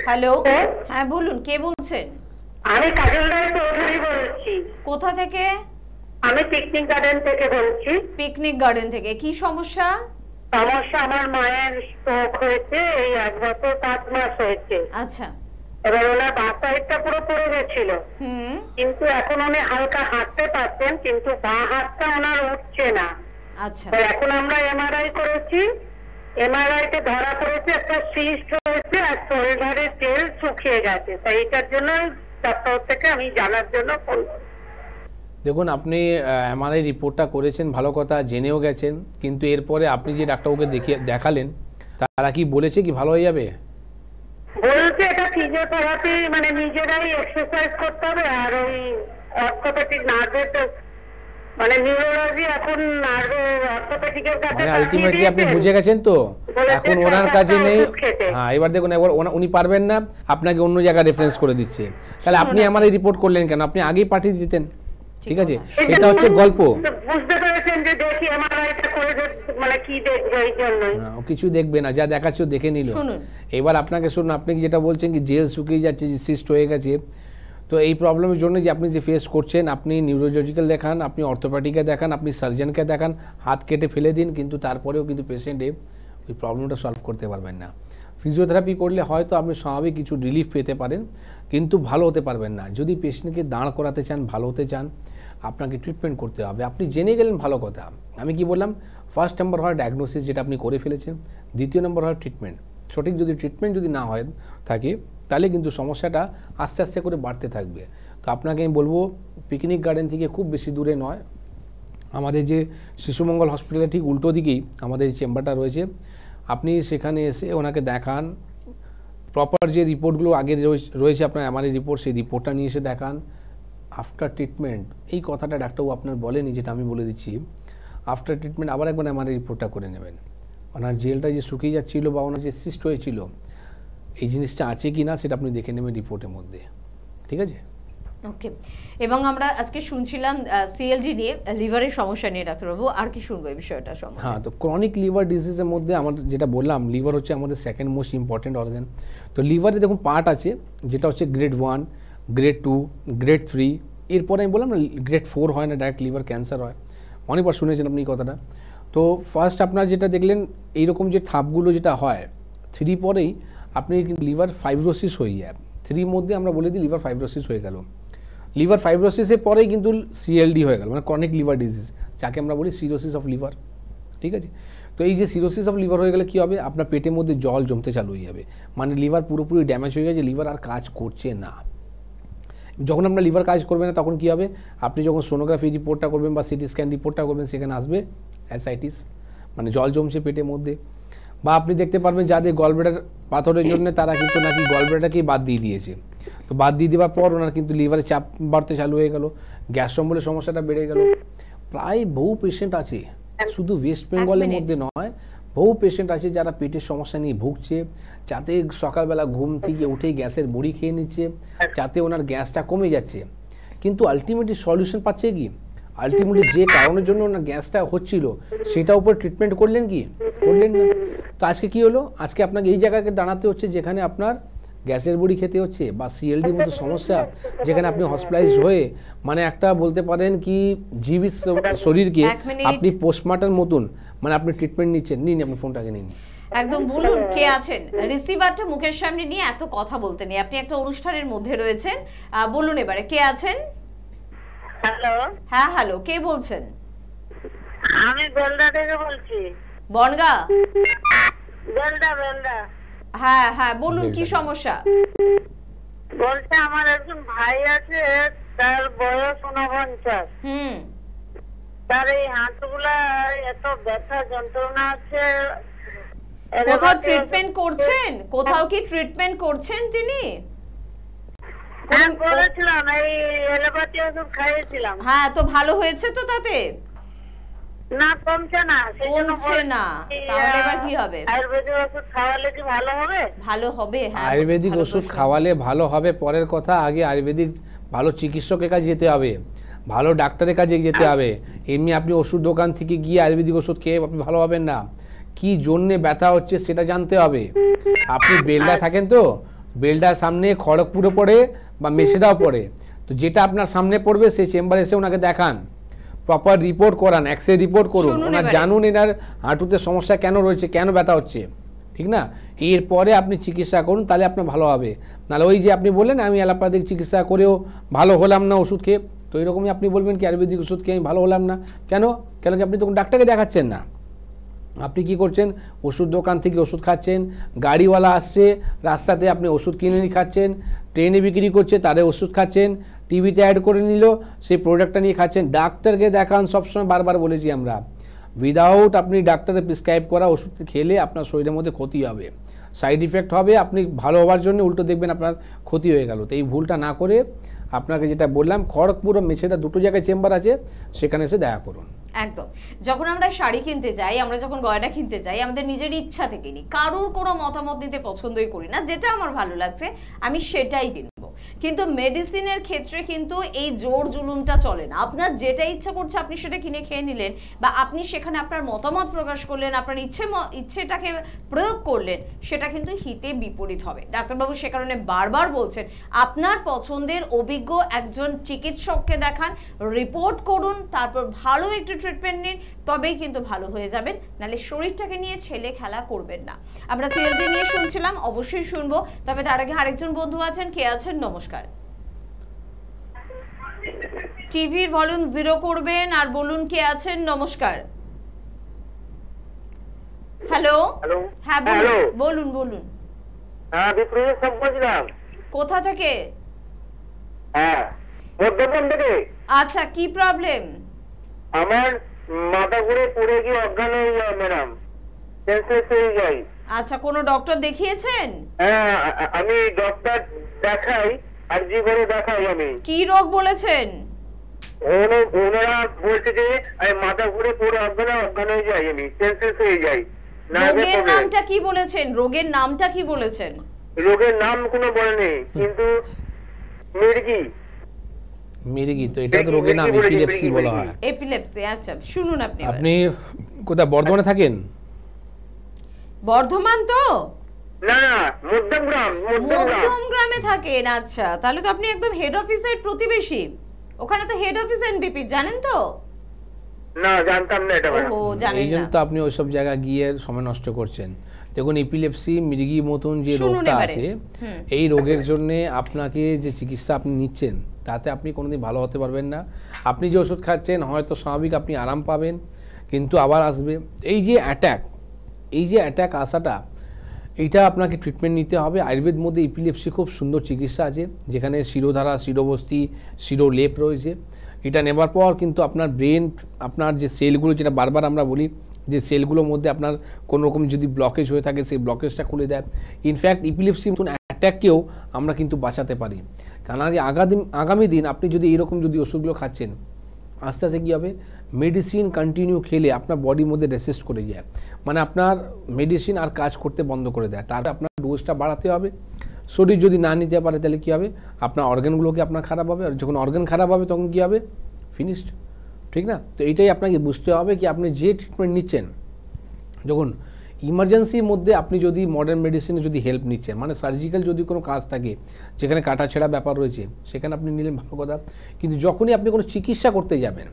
হ্যালো, হ্যাঁ বলুন, কে বলছেন? আমি কাজল রায় চৌধুরী বলছি। কোথা থেকে? আমি পিকনিক গার্ডেন থেকে বলছি। পিকনিক গার্ডেন থেকে। কি সমস্যা? সমস্যা, আমার মায়ের স্ট্রোক হয়েছে, এই 1 বছর 5 মাস হয়েছে। আচ্ছা। এবার ওনার বাঁ সাইডটা পুরো পড়ে গেছিল, কিন্তু এখন উনি হালকা হাঁটতে পারছেন, কিন্তু বাঁ হাতটা ওনার উঠছে না। আচ্ছা। এখন আমরা এমআরআই করেছি, এমআরআই তে ধরা পড়েছে একটা সিস্ট হয়েছে আর শোল্ডারের তেল শুকিয়ে গেছে। তাই এটার জন্য ডাক্তার থেকে আমি জানার জন্য ফোন করি। দেখুন, আপনি এমআরআই রিপোর্টটা করেছেন, ভালো কথা, জেনেও গেছেন, কিন্তু এরপরে আপনি যে ডাক্তারবাবুকে দেখালেন তারা কি বলেছে কি ভালো হয়ে যাবে? বলছে এটা ফিজিওথেরাপি, মানে নিজেরাই এক্সারসাইজ করতে হবে, আর ওই অর্থোপেডিক নার্ভের মানে নিউরোলজি এখন আর অর্থোপেডিকের কাছে মানে আলটিমেটলি আপনি বুঝে গেছেন তো, এখন ওনার কাছে নেই। হ্যাঁ, এবার দেখুন, একবার উনি পারবেন না, আপনাকে অন্য জায়গায় রেফারেন্স করে দিচ্ছে। তাহলে আপনি আমার এই রিপোর্ট করলেন কেন? আপনি আগেই পাঠিয়ে দিতেন। ঠিক আছে, এটা হচ্ছে গল্প। বুঝতে পেরেছেন যে দেখি এমআরআইটা করে মানে কি দেখবে এই জন্যই। ও কিছু দেখবে না, যা দেখাচ্ছে দেখে নিল। এবার আপনাকে শুনুন, আপনি যেটা বলছেন কি জেল শুকিয়ে যাচ্ছে, যে সিস্ট হয়ে গেছে, তো এই প্রবলেমের জন্য যে আপনি যে ফেস করছেন, আপনি নিউরোলজিক্যাল দেখান, আপনি অর্থোপেডিকে দেখান, আপনি সার্জনকে দেখান, হাত কেটে ফেলে দিন, কিন্তু তারপরেও কিন্তু পেশেন্টে ওই প্রবলেমটা সলভ করতে পারবেন না। ফিজিওথেরাপি করলে হয়তো আপনি স্বাভাবিক কিছু রিলিফ পেতে পারেন, কিন্তু ভালো হতে পারবেন না। যদি পেশেন্টকে দাঁড় করাতে চান, ভালো হতে চান, আপনাকে ট্রিটমেন্ট করতে হবে। আপনি জেনে গেলেন ভালো কথা। আমি কি বললাম, ফার্স্ট নাম্বার হয় ডায়াগনোসিস, যেটা আপনি করে ফেলেছেন। দ্বিতীয় নম্বর হয় ট্রিটমেন্ট। সঠিক যদি ট্রিটমেন্ট যদি না হয় থাকে, তাহলে কিন্তু সমস্যাটা আস্তে আস্তে করে বাড়তে থাকবে। তো আপনাকে আমি বলবো, পিকনিক গার্ডেন থেকে খুব বেশি দূরে নয়, আমাদের যে শিশুমঙ্গল হসপিটালের ঠিক উল্টো দিকেই আমাদের চেম্বারটা রয়েছে। আপনি সেখানে এসে ওনাকে দেখান, প্রপার যে রিপোর্টগুলো আগে রয়েছে আপনার এমআরআই রিপোর্ট, সেই রিপোর্টটা নিয়ে এসে দেখান। আফটার ট্রিটমেন্ট, এই কথাটা ডাক্তারবাবু আপনার বলেনি, যেটা আমি বলে দিচ্ছি, আফটার ট্রিটমেন্ট আবার একবার এমআরআই রিপোর্টটা করে নেবেন। ওনার জেলটা যে শুকিয়ে যাচ্ছিলো বা ওনার যে সিস্ট হয়েছিল, এই জিনিসটা আছে কি না সেটা আপনি দেখে নেবেন রিপোর্টের মধ্যে। ঠিক আছে, ওকে। এবং আমরা আজকে শুনছিলাম সিএলডি নিয়ে, লিভারের সমস্যা নিয়ে ডাক্তারবাবু, আর কি শুনবো এই বিষয়টা সম্বন্ধে? হ্যাঁ, তো ক্রনিক লিভার ডিজিজের মধ্যে আমার যেটা বললাম, লিভার হচ্ছে আমাদের সেকেন্ড মোস্ট ইম্পর্টেন্ট অর্গান। তো লিভারে দেখুন পার্ট আছে, যেটা হচ্ছে গ্রেড 1, গ্রেড 2, গ্রেড 3, এরপরে আমি বললাম না গ্রেড 4 হয় না, ডাইরেক্ট লিভার ক্যান্সার হয়। অনেকবার শুনেছেন আপনি কথাটা। তো ফার্স্ট আপনার যেটা দেখলেন, এইরকম যে থাপগুলো যেটা হয়, 3 পরেই আপনি লিভার ফাইব্রোসিস হয়ে যায়। 3 মধ্যে আমরা বলে দিই লিভার ফাইব্রোসিস হয়ে গেল। লিভার ফাইব্রোসিসের পরেই কিন্তু সিএলডি হয়ে গেল, মানে ক্রনিক লিভার ডিজিজ, যাকে আমরা বলি সিরোসিস অফ লিভার। ঠিক আছে, তো এই যে সিরোসিস অফ লিভার হয়ে গেলে কী হবে, আপনার পেটের মধ্যে জল জমতে চালু হয়ে যাবে, মানে লিভার পুরোপুরি ড্যামেজ হয়ে গেছে, লিভার আর কাজ করছে না। যখন আপনার লিভার কাজ করবে না, তখন কী হবে, আপনি যখন সোনোগ্রাফি রিপোর্টটা করবেন বা সিটি স্ক্যান রিপোর্টটা করবেন, সেখানে আসবে অ্যাসাইটিস, মানে জল জমছে পেটের মধ্যে। বা আপনি দেখতে পারবেন যাদের গলব্লাডার পাথরের জন্য, তারা কিন্তু নাকি গলব্লাডারকেই বাদ দিয়ে দিয়েছে। তো বাদ দিয়ে দেওয়ার পর ওনার কিন্তু লিভারে চাপ বাড়তে চালু হয়ে গেল, গ্যাস অম্বলের সমস্যাটা বেড়ে গেল। প্রায় বহু পেশেন্ট আছে, শুধু ওয়েস্ট বেঙ্গলের মধ্যে নয়, বহু পেশেন্ট আছে যারা পেটের সমস্যা নিয়ে ভুগছে, যাতে সকালবেলা ঘুম থেকে উঠে গ্যাসের বড়ি খেয়ে নিচ্ছে, যাতে ওনার গ্যাসটা কমে যাচ্ছে, কিন্তু আলটিমেটলি সলিউশন পাচ্ছে কি? আলটিমেটলি যে কারণের জন্য ওনার গ্যাসটা হচ্ছিল, সেটার উপর ট্রিটমেন্ট করলেন কি? করলেন না। তো আজকে কি হলো, আজকে আপনাকে এই জায়গাকে দাঁড়াতে হচ্ছে যেখানে আপনার গ্যাসের বড়ি খেতে হচ্ছে, বা সিএলডির মতো সমস্যা, যেখানে আপনি হসপিটালাইজড হয়ে, মানে একটা বলতে পারেন কি জীবিত শরীরকে আপনি পোস্টমর্টম মতন, মানে আপনি ট্রিটমেন্ট নিচ্ছেন। নিন আপনি ফোনটাকে নিন। একদম বলুন, কে আছেন? রিসিভারটা মুখের সামনে নিয়ে এত কথা বলতে নেই, আপনি একটা অনুষ্ঠানের মধ্যে রয়েছেন। বলুন এবারে কে আছেন? হ্যালো। হ্যাঁ হ্যালো, কে বলছেন? আমি বেলদা থেকে বলছি। বনগা? বেলদা। হ্যাঁ হ্যাঁ, বলুন কি সমস্যা? বলছে আমার একজন ভাই আছে, তার বয়স 49। তার এই হাঁটুগুলা এত ব্যথা যন্ত্রণা আছে। কোথাও ট্রিটমেন্ট করছেন? কোথাও কি ট্রিটমেন্ট করছেন তিনি? হ্যাঁ করেছিলাম, এই এলোপ্যাথি ওষুধ খাইয়েছিলাম। হ্যাঁ, তো ভালো হয়েছে তো তাতে? না, কমছে না। কমছে না, তাহলে এবার কি হবে? আয়ুর্বেদিক ওষুধ খাওয়ালে কি ভালো হবে? ভালো হবে, হ্যাঁ আয়ুর্বেদিক ওষুধ খাওয়ালে ভালো হবে পরের কথা, আগে আয়ুর্বেদিক ভালো চিকিৎসকের কাছে যেতে হবে, ভালো ডাক্তারের কাছে যেতে হবে। এমনি আপনি ওষুধ দোকান থেকে গিয়ে আয়ুর্বেদিক ওষুধ খেয়ে আপনি ভালো হবেন না। কি জন্যে ব্যথা হচ্ছে সেটা জানতে হবে। আপনি বেলডা থাকেন তো, বেলডার সামনে খড়গপুরে পড়ে বা মেছেদাও পড়ে, তো যেটা আপনার সামনে পড়বে সেই চেম্বারে এসে ওনাকে দেখান, প্রপার রিপোর্ট করান, এক্সরে রিপোর্ট করুন, ওনার জানুন এনার হাঁটুতে সমস্যা কেন রয়েছে, কেন ব্যথা হচ্ছে, ঠিক না? এরপরে আপনি চিকিৎসা করুন, তাহলে আপনার ভালো হবে। নাহলে ওই যে আপনি বললেন আমি অ্যালোপ্যাথিক চিকিৎসা করেও ভালো হলাম না ওষুধ খেয়ে, তো এরকমই আপনি বলবেন কি আয়ুর্বেদিক ওষুধ খেয়ে আমি ভালো হলাম না। কেন? কেন কি আপনি তখন ডাক্তারকে দেখাচ্ছেন না, আপনি কি করছেন, ওষুধ দোকান থেকে ওষুধ খাচ্ছেন, গাড়িওয়ালা আসছে রাস্তাতে আপনি ওষুধ কিনে নিয়ে খাচ্ছেন, ট্রেনে বিক্রি করছে তাদের ওষুধ খাচ্ছেন, টিভিতে অ্যাড করে নিল সেই প্রোডাক্টটা নিয়ে খাচ্ছেন। ডাক্তারকে দেখান, সবসময় বারবার বলেছি আমরা, উইদাউট আপনি ডাক্তারের প্রেসক্রাইব করা ওষুধ খেলে আপনার শরীরের মধ্যে ক্ষতি হবে, সাইড ইফেক্ট হবে, আপনি ভালো হওয়ার জন্য উল্টো দেখবেন আপনার ক্ষতি হয়ে গেল। তো এই ভুলটা না করে আপনাকে যেটা বললাম খড়গপুর ও মেছেদা দুটো জায়গায় চেম্বার আছে, সেখানে এসে দেখা করুন। একদম। যখন আমরা শাড়ি কিনতে যাই, আমরা যখন গয়না কিনতে যাই, আমাদের নিজের ইচ্ছা থেকে নিই, কারোর কোনো মতামত নিতে পছন্দই করি না, যেটা আমার ভালো লাগছে আমি সেটাই কিনবো। কিন্তু মেডিসিনের ক্ষেত্রে কিন্তু এই জোর জুলুমটা চলে না। আপনার যেটা ইচ্ছা করছে আপনি সেটা কিনে খেয়ে নিলেন, বা আপনি সেখানে আপনার মতামত প্রকাশ করলেন, আপনার ইচ্ছেটাকে প্রয়োগ করলেন, সেটা কিন্তু হিতে বিপরীত হবে। ডাক্তারবাবু সে কারণে বারবার বলছেন আপনার পছন্দের অভিজ্ঞ একজন চিকিৎসককে দেখান, রিপোর্ট করুন, তারপর ভালো একটু ট্রিটমেন্ট নিন, তবেই কিন্তু ভালো হয়ে যাবেন। নাহলে শরীরটাকে নিয়ে ছেলে খেলা করবেন না। আমরা সিএলডি নিয়ে শুনছিলাম, অবশ্যই শুনবো, তবে তার আগে আরেকজন বন্ধু আছেন। কে আছেন? নমস্কার। টিভির ভলিউম 0 করবেন আর বলুন কে আছেন। নমস্কার। হ্যালো। হ্যাঁ বলুন বলুন। হ্যাঁ বিপ্রয় সব বুঝলাম। কোথা থেকে? হ্যাঁ মধ্যপ্রদেশ থেকে। আচ্ছা কি প্রবলেম? আমার মাথা ঘুরে পড়ে গিয়ে অজ্ঞান হয়ে যায় ম্যাডাম, সেন্সলেস হয়ে যাই। আচ্ছা কোনো ডক্টর দেখিয়েছেন? হ্যাঁ আমি ডক্টর দেখাই, আর জীবনে দেখাই। আমি কি রোগ বলেছেন? ওনারা বলছে যে মাথা ঘুরে পড়ে অজ্ঞান হয়ে যাই, আমি সেন্সলেস হয়ে যাই। রোগের নামটা কি বলেছেন? রোগের নামটা কি বলেছেন? রোগের নাম কোনো বলেনি, কিন্তু মির্গি তো এটা তো রোগের নাম এপিলেপসি বলা হয়। এপিলেপসি। আচ্ছা শুনুন, আপনি কোথায় বর্ধমানে থাকেন? বর্ধমান তো না, মধ্যমগ্রামে থাকেন। আচ্ছা তাহলে তো আপনি একদম হেড অফিসের প্রতিবেশী। ওখানে তো হেড অফিস এনবিপি, জানেন তো? না জানতাম না এটা। ও জানেন না, এইজন্য তো আপনি ওইসব জায়গা গিয়ে সময় নষ্ট করছেন। দেখুন এপিলেপসি মির্গি মতন যে রোগটা আছে, এই রোগের জন্য আপনাকে যে চিকিৎসা আপনি নিচ্ছেন তাতে আপনি কোনোদিন ভালো হতে পারবেন না। আপনি যে ওষুধ খাচ্ছেন হয়তো স্বাভাবিক আপনি আরাম পাবেন, কিন্তু আবার আসবে। এই যে অ্যাটাক আসাটা, এইটা আপনাকে ট্রিটমেন্ট নিতে হবে। আয়ুর্বেদ মধ্যে এপিলেপসি খুব সুন্দর চিকিৎসা আছে, যেখানে শিরোধারা, শিরোবস্তি, শিরোলেপ রয়েছে। এটা নেবার পর কিন্তু আপনার ব্রেন, আপনার যে সেলগুলো, যেটা বারবার আমরা বলি যে সেলগুলোর মধ্যে আপনার কোনো রকম যদি ব্লকেজ হয়ে থাকে সেই ব্লকেজটা খুলে দেয়। ইনফ্যাক্ট এপিলেপসি মতন অ্যাটাককেও আমরা কিন্তু বাঁচাতে পারি। কারণ আগামী দিন আপনি যদি এরকম যদি ওষুধগুলো খাচ্ছেন, আস্তে আস্তে কী হবে, মেডিসিন কন্টিনিউ খেলে আপনার বডির মধ্যে রেসিস্ট করে যায়, মানে আপনার মেডিসিন আর কাজ করতে বন্ধ করে দেয়। তার আপনার ডোজটা বাড়াতে হবে। শরীর যদি না নিতে পারে তাহলে কী হবে, আপনার অর্গানগুলোকে আপনার খারাপ হবে, আর যখন অর্গান খারাপ হবে তখন কী হবে, ফিনিশড। ঠিক না? তো এইটাই আপনাকে বুঝতে হবে কি আপনি যে ট্রিটমেন্ট নিচ্ছেন, যখন ইমার্জেন্সির মধ্যে আপনি যদি মডার্ন মেডিসিনে যদি হেল্প নিচ্ছেন, মানে সার্জিক্যাল যদি কোনো কাজ থাকে যেখানে কাটাছেঁড়া ব্যাপার রয়েছে, সেখানে আপনি নিলেন ভালো কথা। কিন্তু যখনই আপনি কোনো চিকিৎসা করতে যাবেন,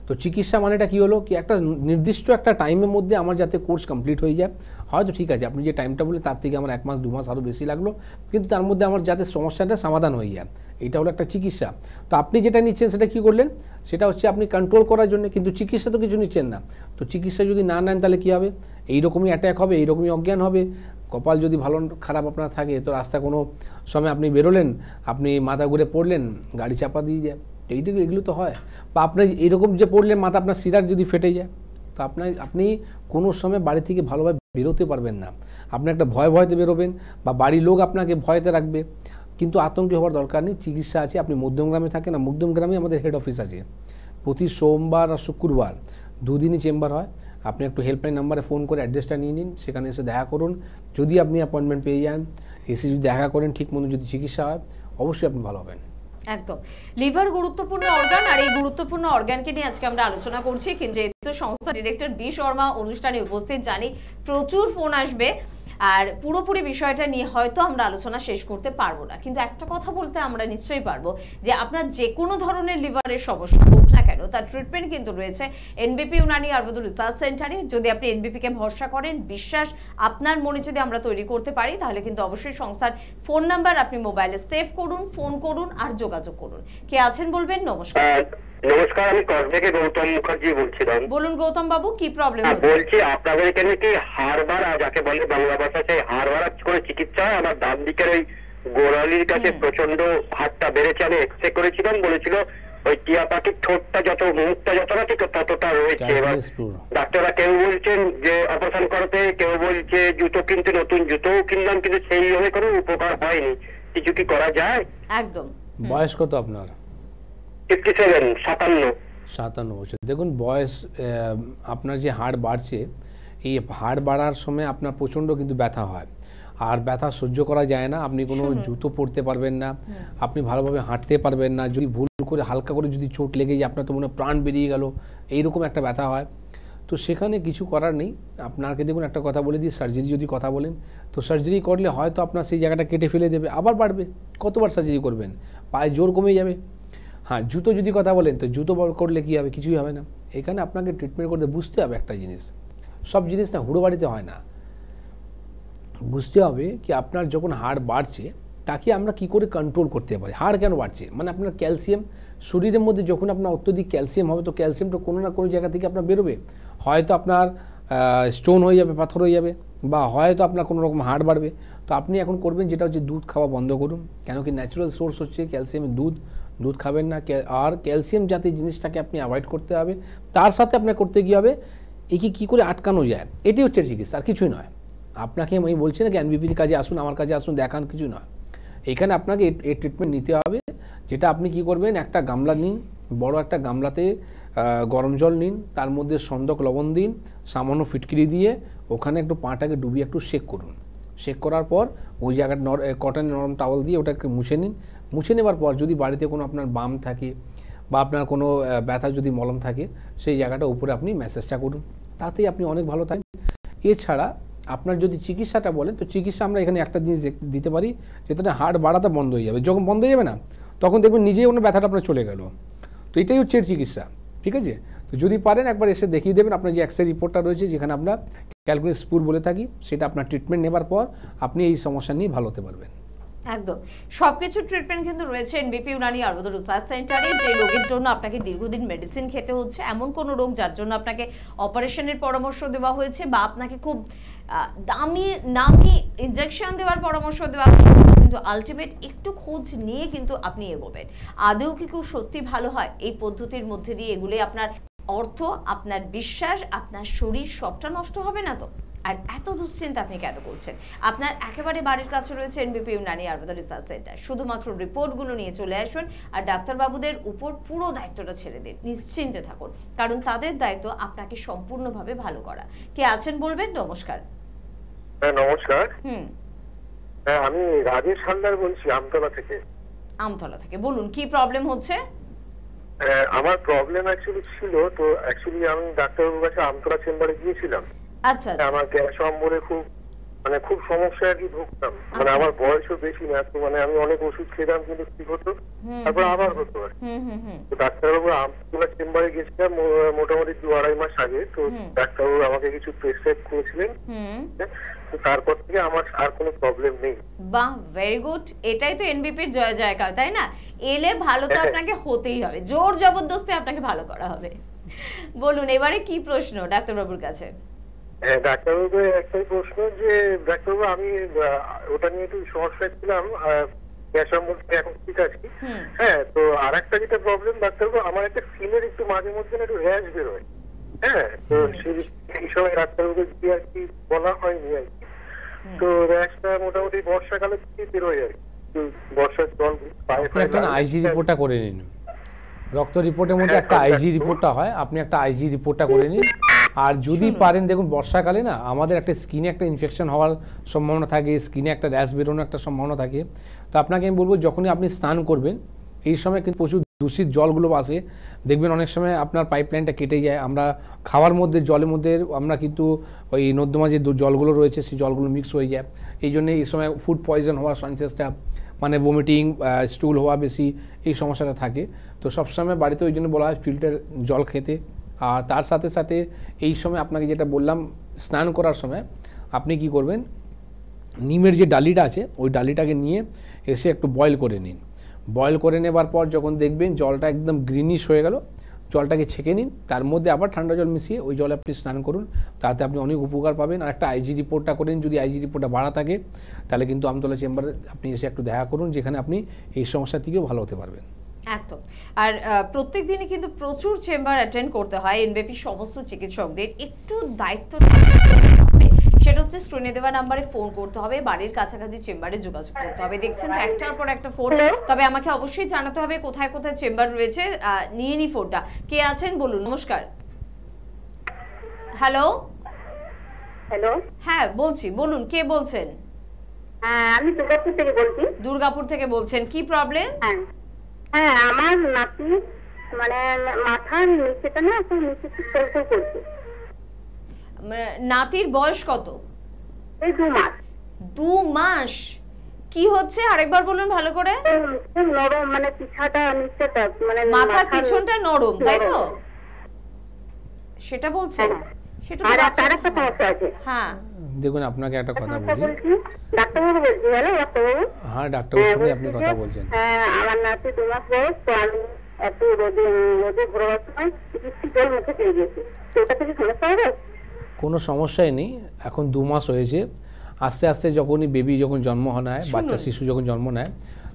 তো চিকিৎসা মানেটা কী হলো কি, একটা নির্দিষ্ট একটা টাইমের মধ্যে আমার যাতে কোর্স কমপ্লিট হয়ে যায়। হয়তো ঠিক আছে আপনি যে টাইমটা বলে তার থেকে আমার 1 মাস 2 মাস আরও বেশি লাগলো, কিন্তু তার মধ্যে আমার যাতে সমস্যাটা সমাধান হয়ে যায়, এটা হলো একটা চিকিৎসা। তো আপনি যেটা নিচ্ছেন সেটা কী করলেন, সেটা হচ্ছে আপনি কন্ট্রোল করার জন্য, কিন্তু চিকিৎসা তো কিছু নিচ্ছেন না। তো চিকিৎসা যদি না নেন তাহলে কী হবে, এইরকমই অ্যাট্যাক হবে, এইরকমই অজ্ঞান হবে। কপাল যদি ভালো খারাপ আপনার থাকে, তো রাস্তা কোনো সময় আপনি বেরোলেন, আপনি মাথা ঘুরে পড়লেন, গাড়ি চাপা দিয়ে যায়, এগুলো তো হয়। বা আপনি এরকম যে পড়লেন মাথা আপনার সিরার যদি ফেটে যায়, তো আপনি কোনো সময় বাড়ি থেকে ভালোভাবে বেরোতে পারবেন না। আপনি একটা ভয়তে বেরোবেন, বা বাড়ির লোক আপনাকে ভয়তে রাখবে। কিন্তু আতঙ্কে হওয়ার দরকার নেই, চিকিৎসা আছে। আপনি মধ্যমগ্রামে থাকেন, না মধ্যমগ্রামে আমাদের হেড অফিস আছে। প্রতি সোমবার আর শুক্রবার 2 দিনই চেম্বার হয়। আপনি একটু হেল্পলাইন নাম্বারে ফোন করে অ্যাড্রেসটা নিয়ে নিন, সেখানে এসে দেখা করুন। যদি আপনি অ্যাপয়েন্টমেন্ট পেয়ে যান, এসে যদি দেখা করেন, ঠিক মতো যদি চিকিৎসা হয়, অবশ্যই আপনি ভালো হবেন। একদম। লিভার গুরুত্বপূর্ণ অর্গান, আর এই গুরুত্বপূর্ণ অর্গানকে নিয়ে আজকে আমরা আলোচনা করছি। কিন্তু যেহেতু সংস্থা ডিরেক্টর বি শর্মা অনুষ্ঠানে উপস্থিত, জানি প্রচুর ফোন আসবে, আর পুরোপুরি বিষয়টা নিয়ে হয়তো আমরা আলোচনা শেষ করতে পারবো না, কিন্তু একটা কথা বলতে আমরা নিশ্চয়ই পারবো যে আপনার যে কোনো ধরনের লিভারের সমস্যা হোক না কেন, তার ট্রিটমেন্ট কিন্তু রয়েছে এনবিপি ইউনানি আয়ুর্বেদ রিসার্চ সেন্টারে। যদি আপনি এনবিপি কে ভরসা করেন, বিশ্বাস আপনার মনে যদি আমরা তৈরি করতে পারি, তাহলে কিন্তু অবশ্যই সংস্থার ফোন নাম্বার আপনি মোবাইলে সেভ করুন, ফোন করুন আর যোগাযোগ করুন। কে আছেন বলবেন? নমস্কার। নমস্কার, আমি কস থেকে গৌতম মুখার্জি বলছিলাম। বলুন গৌতম বাবু, কি প্রবলেম হচ্ছে? বলছি আপনাদের এখানে কি হাড় যাকে বলে বাংলা ভাষায়, সেই হাড় করে চিকিৎসা হয়? আমার ডান দিকের ওই গোড়ালির কাছে প্রচন্ড হাড়টা বেড়েছে। আমি এক্সরে করেছিলাম, বলেছিল ওই টিয়া পাখির ঠোঁটটা যত, মুখটা যতটা ঠিক ততটা রয়েছে। এবার ডাক্তাররা কেউ বলছেন যে অপারেশন করতে, কেউ বলছে জুতো কিনতে, নতুন জুতো কিনলাম, কিন্তু সেইভাবে কোনো উপকার হয়নি। কিছু কি করা যায়? একদম বয়স কত আপনার? 57 বছর। দেখুন বয়স, আপনার যে হাড় বাড়ছে, এই হাড় বাড়ার সময় আপনার প্রচণ্ড কিন্তু ব্যথা হয়, আর ব্যথা সহ্য করা যায় না। আপনি কোনো জুতো পরতে পারবেন না, আপনি ভালোভাবে হাঁটতে পারবেন না, যদি ভুল করে হালকা করে যদি চোট লেগে যায় আপনার তো মনে প্রাণ বেরিয়ে গেল, এইরকম একটা ব্যথা হয়। তো সেখানে কিছু করার নেই। আপনাকে দেখুন একটা কথা বলে দিই, সার্জারি যদি কথা বলেন তো সার্জারি করলে হয়তো আপনার সেই জায়গাটা কেটে ফেলে দেবে, আবার বাড়বে। কতবার সার্জারি করবেন? পায়ে জোর কমে যাবে। হ্যাঁ, জুতো যদি কথা বলেন তো জুতো করলে কী হবে? কিছুই হবে না। এখানে আপনাকে ট্রিটমেন্ট করতে বুঝতে হবে একটা জিনিস, সব জিনিস না হুড়ো বাড়িতে হয় না। বুঝতে হবে কি আপনার যখন হাড় বাড়ছে তাকে আমরা কি করে কন্ট্রোল করতে পারি। হাড় কেন বাড়ছে? মানে আপনার ক্যালসিয়াম শরীরের মধ্যে যখন আপনার অত্যধিক ক্যালসিয়াম হবে তো ক্যালসিয়ামটা কোনো না কোনো জায়গা থেকে আপনার বেরোবে, হয়তো আপনার স্টোন হয়ে যাবে, পাথর হয়ে যাবে, বা হয়তো আপনার কোনো রকম হাড় বাড়বে। তো আপনি এখন করবেন যেটা হচ্ছে দুধ খাওয়া বন্ধ করুন, কেন কি ন্যাচারাল সোর্স হচ্ছে ক্যালসিয়ামের দুধ খাবেন না। আর ক্যালসিয়াম জাতীয় জিনিসটাকে আপনি অ্যাভয়েড করতে হবে। তার সাথে আপনার করতে গিয়ে হবে একে কী করে আটকানো যায়, এটি হচ্ছে চিকিৎসা, আর কিছুই নয়। আপনাকে আমি বলছি না কি এনবিপির কাজে আসুন, আমার কাছে আসুন, দেখান, কিছু নয়। এখানে আপনাকে এই ট্রিটমেন্ট নিতে হবে, যেটা আপনি কি করবেন, একটা গামলা নিন, বড় একটা গামলাতে গরম জল নিন, তার মধ্যে সন্দক লবণ দিন, সামান্য ফিটকিরি দিয়ে ওখানে একটু পাটাকে ডুবিয়ে একটু শেক করুন। শেক করার পর ওই জায়গাটা কটন নরম টাওয়াল দিয়ে ওটাকে মুছে নিন। মুছে নেবার পর যদি বাড়িতে কোনো আপনার বাম থাকে বা আপনার কোনো ব্যথা যদি মলম থাকে সেই জায়গাটা উপরে আপনি ম্যাসেজটা করুন, তাতেই আপনি অনেক ভালো থাকেন। এছাড়া আপনার যদি চিকিৎসাটা বলেন তো চিকিৎসা আমরা এখানে একটা জিনিস দিতে পারি, যেটা হাড় বাড়াতে বন্ধ হয়ে যাবে। যখন বন্ধ হয়ে যাবে না তখন দেখবেন নিজেই কোনো ব্যথাটা আপনার চলে গেল। তো এটাই হচ্ছে চিকিৎসা, ঠিক আছে? তো যদি পারেন একবার এসে দেখিয়ে দেবেন। আপনার যে এক্সরে রিপোর্টটা রয়েছে, যেখানে আমরা ক্যালকুলাস স্পুর বলে থাকি, সেটা আপনার ট্রিটমেন্ট নেবার পর আপনি এই সমস্যা নিয়ে ভালো হতে পারবেন। একদম সবকিছু ট্রিটমেন্ট কিন্তু রয়েছে এনবিপি ইউনানি আয়ুর্বেদ রিসার্চ সেন্টারে। যে রোগের জন্য আপনাকে দীর্ঘদিন মেডিসিন খেতে হচ্ছে, এমন কোন রোগ যার জন্য আপনাকে অপারেশনের পরামর্শ দেওয়া হয়েছে বা আপনাকে খুব নামি ইনজেকশন দেওয়ার পরামর্শ দেওয়া হয়েছে, কিন্তু আলটিমেট একটু খোঁজ নিয়ে কিন্তু আপনি এগোবেন। আদৌ কি কেউ সত্যি ভালো হয় এই পদ্ধতির মধ্যে দিয়ে এগুলো? আপনার অর্থ, আপনার বিশ্বাস, আপনার শরীর সবটা নষ্ট হবে না তো? আর এত দুশ্চিন্তা আপনি কেন করছেন? আপনার একেবারে বাড়ির কাছে রয়েছে এনবিপি ইউনানি আয়ুর্বেদ রিসার্চ সেন্টার। শুধুমাত্র রিপোর্টগুলো নিয়ে চলে আসুন আর ডাক্তারবাবুদের উপর পুরো দায়িত্বটা ছেড়ে দিন। নিশ্চিন্তে থাকুন, কারণ তাদের দায়িত্ব আপনাকে সম্পূর্ণভাবে ভালো করা। কে আছেন বলবেন? নমস্কার। হ্যাঁ নমস্কার। হ্যাঁ আমি রাজেশ হালদার বলছি, আমতলা থেকে। আমতলা থেকে বলুন, কি প্রবলেম হচ্ছে? আমার প্রবলেম অ্যাকচুয়ালি ছিল, তো অ্যাকচুয়ালি আমি ডাক্তারবাবুর কাছে আমতলা চেম্বারে গিয়েছিলাম। আচ্ছা, আমার গ্যাস অম্বলে খুব সমস্যা আর কি ভুগতাম। মানে আমার বয়সও বেশি না, তো মানে আমি অনেক ওষুধ খেতাম কিন্তু ঠিক হতো, তারপর আবার হতো আর কি। তো ডাক্তারবাবু আমতলা চেম্বারে গেছিলাম মোটামুটি 2-2.5 মাস আগে। তো ডাক্তারবাবু আমাকে কিছু প্রেসক্রাইব করেছিলেন, তো তারপর থেকে আমার আর কোনো প্রবলেম নেই। বাহ, ভেরি গুড। এটাই তো এনবিপির জয় জয়কার, তাই না? এলে ভালো তো আপনাকে হতেই হবে, জোর জবরদস্তি আপনাকে ভালো করা হবে। বলুন এবারে কি প্রশ্ন ডাক্তারবাবুর কাছে? হ্যাঁ ডাক্তারবাবু একটাই প্রশ্ন, যে ডাক্তারবাবু আমি ওটা নিয়ে একটু সমস্যায় ছিলাম, গ্যাস অম্বলে এখন ঠিক আছে। হ্যাঁ, তো আর একটা যেটা প্রবলেম ডাক্তারবাবু, আমার একটা স্কিনের একটু মাঝে মধ্যে একটু র্যাশ বেরোয়। হ্যাঁ, তো সেই সময় ডাক্তারবাবু কি আর কি বলা হয়নি আর কি। তো র্যাশটা মোটামুটি বর্ষাকালে বেরোয় আর কি, বর্ষার জল পায়ে আইজি রিপোর্টটা করে নিন। রক্ত রিপোর্টের মধ্যে একটা আইজি রিপোর্টটা হয়, আপনি একটা আইজি রিপোর্টটা করে নিন। আর যদি পারেন, দেখুন বর্ষাকালে না আমাদের একটা স্কিনে একটা ইনফেকশন হওয়ার সম্ভাবনা থাকে, স্কিনে একটা র্যাশ বেরোনোর একটা সম্ভাবনা থাকে। তো আপনাকে আমি বলবো যখনই আপনি স্নান করবেন এই সময় কিন্তু প্রচুর দূষিত জলগুলো আসে, দেখবেন অনেক সময় আপনার পাইপলাইনটা কেটে যায়। আমরা খাওয়ার মধ্যে জলের মধ্যে আমরা কিন্তু ওই নর্দমা যে জলগুলো রয়েছে সেই জলগুলো মিক্স হয়ে যায়। এই জন্য এই সময় ফুড পয়জন হওয়ার চান্সেসটা, মানে ভমিটিং, স্টুল হওয়া বেশি, এই সমস্যাটা থাকে। তো সবসময় বাড়িতে ওই জন্য বলা হয় ফিল্টার জল খেতে। আর তার সাথে সাথে এই সময় আপনাকে যেটা বললাম, স্নান করার সময় আপনি কি করবেন, নিমের যে ডালিটা আছে ওই ডালিটাকে নিয়ে এসে একটু বয়েল করে নিন। বয়েল করে নেবার পর যখন দেখবেন জলটা একদম গ্রিনিশ হয়ে গেল, জলটাকে ছেঁকে নিন, তার মধ্যে আবার ঠান্ডা জল মিশিয়ে ওই জলে আপনি স্নান করুন, তাতে আপনি অনেক উপকার পাবেন। আর একটা আইজি রিপোর্টটা করেন, যদি আইজি রিপোর্টটা বাড়া থাকে তাহলে কিন্তু আমতলা চেম্বারে আপনি এসে একটু দেখা করুন, যেখানে আপনি এই সমস্যা থেকেও ভালো হতে পারবেন। একদম। আর প্রত্যেক দিনই কিন্তু প্রচুর চেম্বার অ্যাটেন্ড করতে হয় এনবিপি সমস্ত চিকিৎসকদের। একটু দায়িত্ব নিতে হবে, সেটা হচ্ছে স্ক্রিনে দেওয়া নাম্বারে ফোন করতে হবে, বাড়ির কাছাকাছি চেম্বারে যোগাযোগ করতে হবে। দেখছেন তো একটার পর একটা ফোন, তবে আমাকে অবশ্যই জানাতে হবে কোথায় কোথায় চেম্বার রয়েছে। নিয়ে নি ফোনটা। কে আছেন বলুন। নমস্কার। হ্যালো হ্যালো, হ্যাঁ বলছি, বলুন কে বলছেন? হ্যাঁ আমি দুর্গাপুর থেকে বলছি। দুর্গাপুর থেকে বলছেন, কি প্রবলেম? হ্যাঁ আমার নাতি মানে মাথার নিচেটা না একটু নিচে চলচল করছে। নাতির বয়স কত? এই 2 মাস। 2 মাস? কি হচ্ছে আরেকবার বলুন ভালো করে। নরম মানে পিছাটা নিচেটা মানে মাথার পিছনটা নরম, তাই তো? সেটা বলছেন? সেটা তো তার একটা সমস্যা আছে। হ্যাঁ দেখুন আপনাকে একটা কথা বলি। ডাক্তারবাবু বলছি। হ্যালো ডাক্তারবাবু। হ্যাঁ ডাক্তারবাবুর সঙ্গে আপনি কথা বলছেন। হ্যাঁ আমার নাতি 2 মাস বয়স, তো আমি একটু রোদে ঘোরার সময় বৃষ্টি জল মুখে পেয়ে গেছি, তো ওটা থেকে সমস্যা হবে? কোনো সমস্যাই নেই, এখন 2 মাস হয়েছে। আস্তে আস্তে যখনই বেবি যখন জন্ম হয়, বাচ্চা শিশু যখন জন্ম নেয়,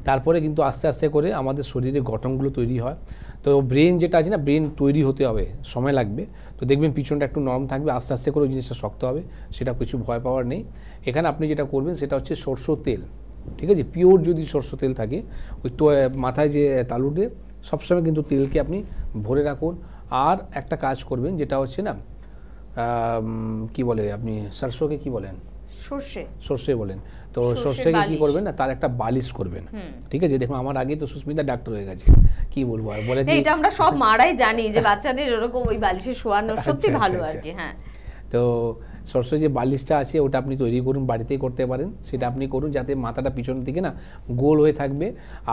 তারপরে কিন্তু আস্তে আস্তে করে আমাদের শরীরে গঠনগুলো তৈরি হয়। তো ব্রেন যেটা আছে না, ব্রেন তৈরি হতে হবে, সময় লাগবে। তো দেখবেন পিছনটা একটু নরম থাকবে, আস্তে আস্তে করে ওই জিনিসটা শক্ত হবে, সেটা কিছু ভয় পাওয়ার নেই। এখানে আপনি যেটা করবেন সেটা হচ্ছে সরষের তেল, ঠিক আছে? পিওর যদি সরষের তেল থাকে, ওই তো মাথায় যে তালুতে সবসময় কিন্তু তেলকে আপনি ভরে রাখুন। আর একটা কাজ করবেন যেটা হচ্ছে না, কি বলে আপনি সরষেকে কি বলেন? সর্ষে বলেন। তো সর্ষেকে কি করবেন না, তার একটা বালিশ করবেন, ঠিক আছে? দেখুন আমার আগেই তো সুস্মিতা ডাক্তার হয়ে গেছে, কি বলবো আর বলে। এটা আমরা সব মারাই জানি যে বাচ্চাদের এরকম ওই বালিশে শোয়ানো সত্যি ভালো আর কি। হ্যাঁ, তো সরষের যে বালিশটা আছে ওটা আপনি তৈরি করুন, বাড়িতেই করতে পারেন। সেটা আপনি করুন যাতে মাথাটা পিছনের দিকে না গোল হয়ে থাকবে।